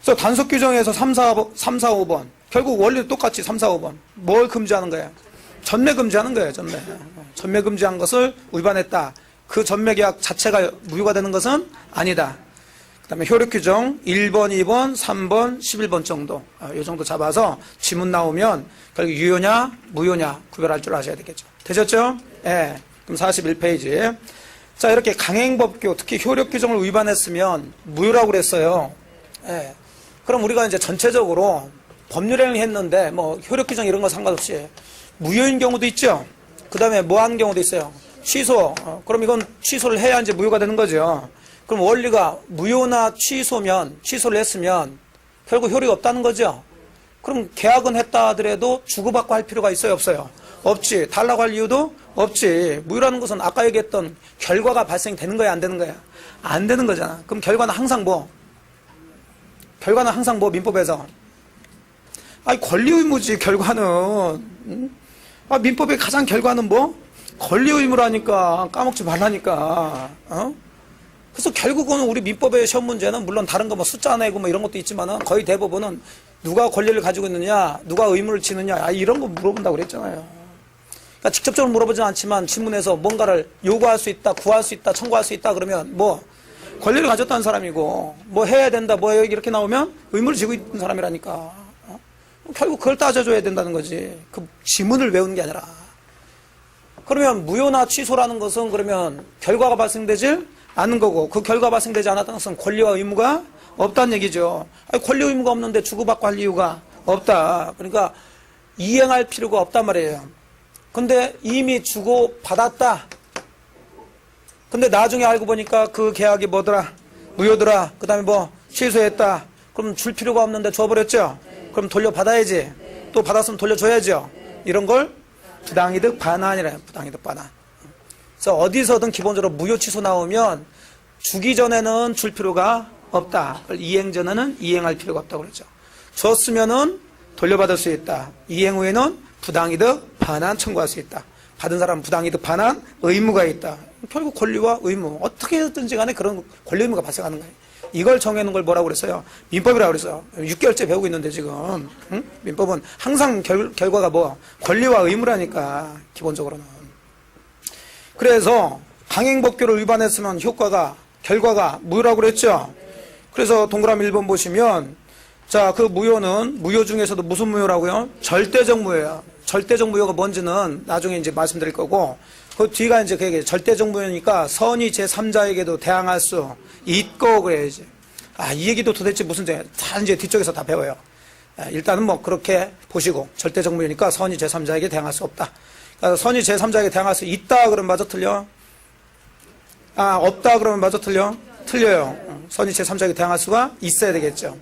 그래서 단속규정에서 3, 4, 5번. 결국 원리도 똑같이 3, 4, 5번. 뭘 금지하는 거예요? 전매 금지하는 거예요, 전매. 전매 금지한 것을 위반했다. 그 전매 계약 자체가 무효가 되는 것은 아니다. 그 다음에 효력규정 1번, 2번, 3번, 11번 정도. 이 정도 잡아서 지문 나오면 결국 유효냐, 무효냐 구별할 줄 아셔야 되겠죠. 되셨죠? 예. 그럼 41페이지. 자, 이렇게 강행법규, 특히 효력규정을 위반했으면 무효라고 그랬어요. 예. 그럼 우리가 이제 전체적으로 법률행위 했는데, 뭐, 효력규정 이런 거 상관없이 무효인 경우도 있죠? 그 다음에 뭐 하는 경우도 있어요? 취소. 그럼 이건 취소를 해야 이제 무효가 되는 거죠. 그럼 원리가 무효나 취소면, 취소를 했으면 결국 효력이 없다는 거죠. 그럼 계약은 했다 하더라도 주고받고 할 필요가 있어요, 없어요? 없지. 달라고 할 이유도 없지. 무효라는 것은 아까 얘기했던 결과가 발생되는 거야, 안 되는 거야? 안 되는 거잖아. 그럼 결과는 항상 뭐? 결과는 항상 뭐, 민법에서? 아니, 권리 의무지, 결과는. 응? 아, 민법의 가장 결과는 뭐? 권리 의무라니까. 까먹지 말라니까. 어? 그래서 결국은 우리 민법의 시험 문제는 물론 다른 거 뭐 숫자 내고 뭐 이런 것도 있지만은 거의 대부분은 누가 권리를 가지고 있느냐, 누가 의무를 지느냐, 이런 거 물어본다고 그랬잖아요. 그러니까 직접적으로 물어보지는 않지만 질문에서 뭔가를 요구할 수 있다, 구할 수 있다, 청구할 수 있다 그러면 뭐 권리를 가졌다는 사람이고 뭐 해야 된다, 뭐 이렇게 나오면 의무를 지고 있는 사람이라니까. 결국 그걸 따져줘야 된다는 거지. 그 지문을 외우는 게 아니라. 그러면 무효나 취소라는 것은 그러면 결과가 발생되질 않는 거고 그 결과 발생되지 않았다는 것은 권리와 의무가 없다는 얘기죠. 아니, 권리 의무가 없는데 주고받고 할 이유가 없다. 그러니까 이행할 필요가 없단 말이에요. 근데 이미 주고받았다. 근데 나중에 알고 보니까 그 계약이 뭐더라? 무효더라. 그 다음에 뭐 취소했다. 그럼 줄 필요가 없는데 줘버렸죠? 그럼 돌려받아야지. 또 받았으면 돌려줘야죠. 이런 걸 부당이득 반환이래요. 부당이득 반환. 그래서 어디서든 기본적으로 무효 취소 나오면 주기 전에는 줄 필요가 없다. 이행 전에는 이행할 필요가 없다고 그러죠. 줬으면은 돌려받을 수 있다. 이행 후에는 부당이득 반환 청구할 수 있다. 받은 사람은 부당이득 반환 의무가 있다. 결국 권리와 의무 어떻게든지 간에 그런 권리 의무가 발생하는 거예요. 이걸 정해놓은 걸 뭐라고 그랬어요? 민법이라고 그랬어요. 6개월째 배우고 있는데 지금 응? 민법은 항상 결과가 뭐 권리와 의무라니까 기본적으로는. 그래서 강행법규를 위반했으면 결과가 무효라고 그랬죠. 그래서 동그라미 1번 보시면 자, 그 무효는, 무효 중에서도 무슨 무효라고요? 절대적 무효야. 절대적 무효가 뭔지는 나중에 이제 말씀드릴 거고, 그 뒤가 이제 그게 절대적 무효니까 선의 제3자에게도 대항할 수 있고 그래야지. 아, 이 얘기도 도대체 무슨, 다 이제 뒤쪽에서 다 배워요. 일단은 뭐 그렇게 보시고, 절대적 무효니까 선의 제3자에게 대항할 수 없다. 그러니까 선의 제3자에게 대항할 수 있다 그러면 맞아 틀려? 아, 없다 그러면 맞아 틀려? 틀려요. 선의 제3자에게 대항할 수가 있어야 되겠죠.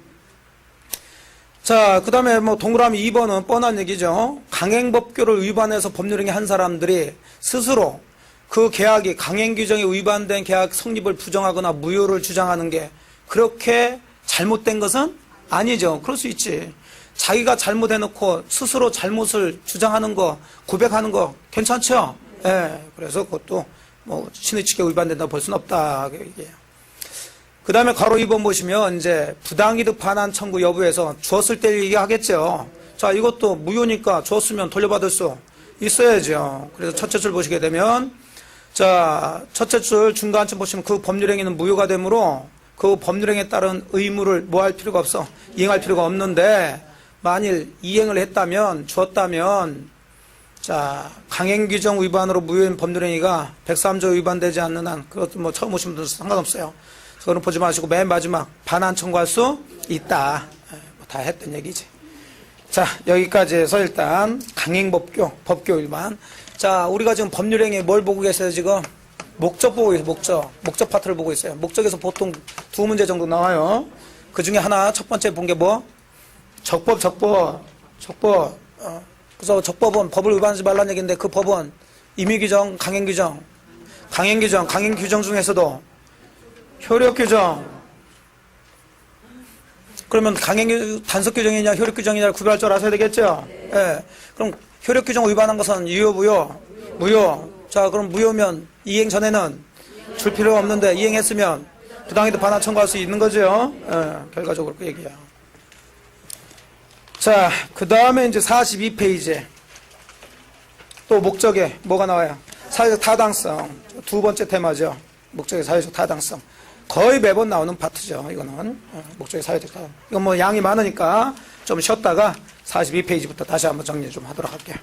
자, 그 다음에 뭐 동그라미 2번은 뻔한 얘기죠. 강행법규를 위반해서 법률행위 한 사람들이 스스로 그 계약이 강행규정에 위반된 계약 성립을 부정하거나 무효를 주장하는 게 그렇게 잘못된 것은 아니죠. 그럴 수 있지. 자기가 잘못해놓고 스스로 잘못을 주장하는 거, 고백하는 거 괜찮죠? 예. 그래서 그것도 뭐 신의 직에 위반된다고 볼 수는 없다. 얘기해요. 그 다음에 괄호 2번 보시면 이제 부당이득 반환 청구 여부에서 주었을 때 얘기하겠죠. 자, 이것도 무효니까 주었으면 돌려받을 수 있어야죠. 그래서 첫째 줄 보시게 되면 자, 첫째 줄 중간쯤 보시면 그 법률행위는 무효가 되므로 그 법률행위에 따른 의무를 뭐 할 필요가 없어. 이행할 필요가 없는데 만일 이행을 했다면 주었다면 자, 강행규정 위반으로 무효인 법률행위가 103조 위반되지 않는 한 그것도 뭐 처음 오신 분들은 상관없어요. 그거는 보지 마시고 맨 마지막 반환 청구할 수 있다. 다 했던 얘기지. 자, 여기까지 해서 일단 강행법규, 법규 위반. 자, 우리가 지금 법률행위에 뭘 보고 계세요 지금? 목적 보고 있어요. 목적 파트를 보고 있어요. 목적에서 보통 두 문제 정도 나와요. 그 중에 하나 첫 번째 본 게 뭐? 적법. 그래서 적법은 법을 위반하지 말라는 얘기인데 그 법은 임의규정, 강행규정 중에서도 효력규정. 그러면 단속규정이냐 효력규정이냐 구별할 줄 아셔야 되겠죠? 예. 그럼 효력규정 위반한 것은 유효, 무효. 자, 그럼 무효면 이행 전에는 줄 필요가 없는데 이행했으면 부당이득 반환 청구할 수 있는 거죠? 예. 결과적으로 그 얘기야. 자, 그 다음에 이제 42페이지에 또 목적에 뭐가 나와요? 사회적 타당성. 두 번째 테마죠. 목적의 사회적 타당성. 거의 매번 나오는 파트죠. 이거는 목적의 사회적 타당성. 이건 뭐 양이 많으니까 좀 쉬었다가 42페이지부터 다시 한번 정리 좀 하도록 할게요.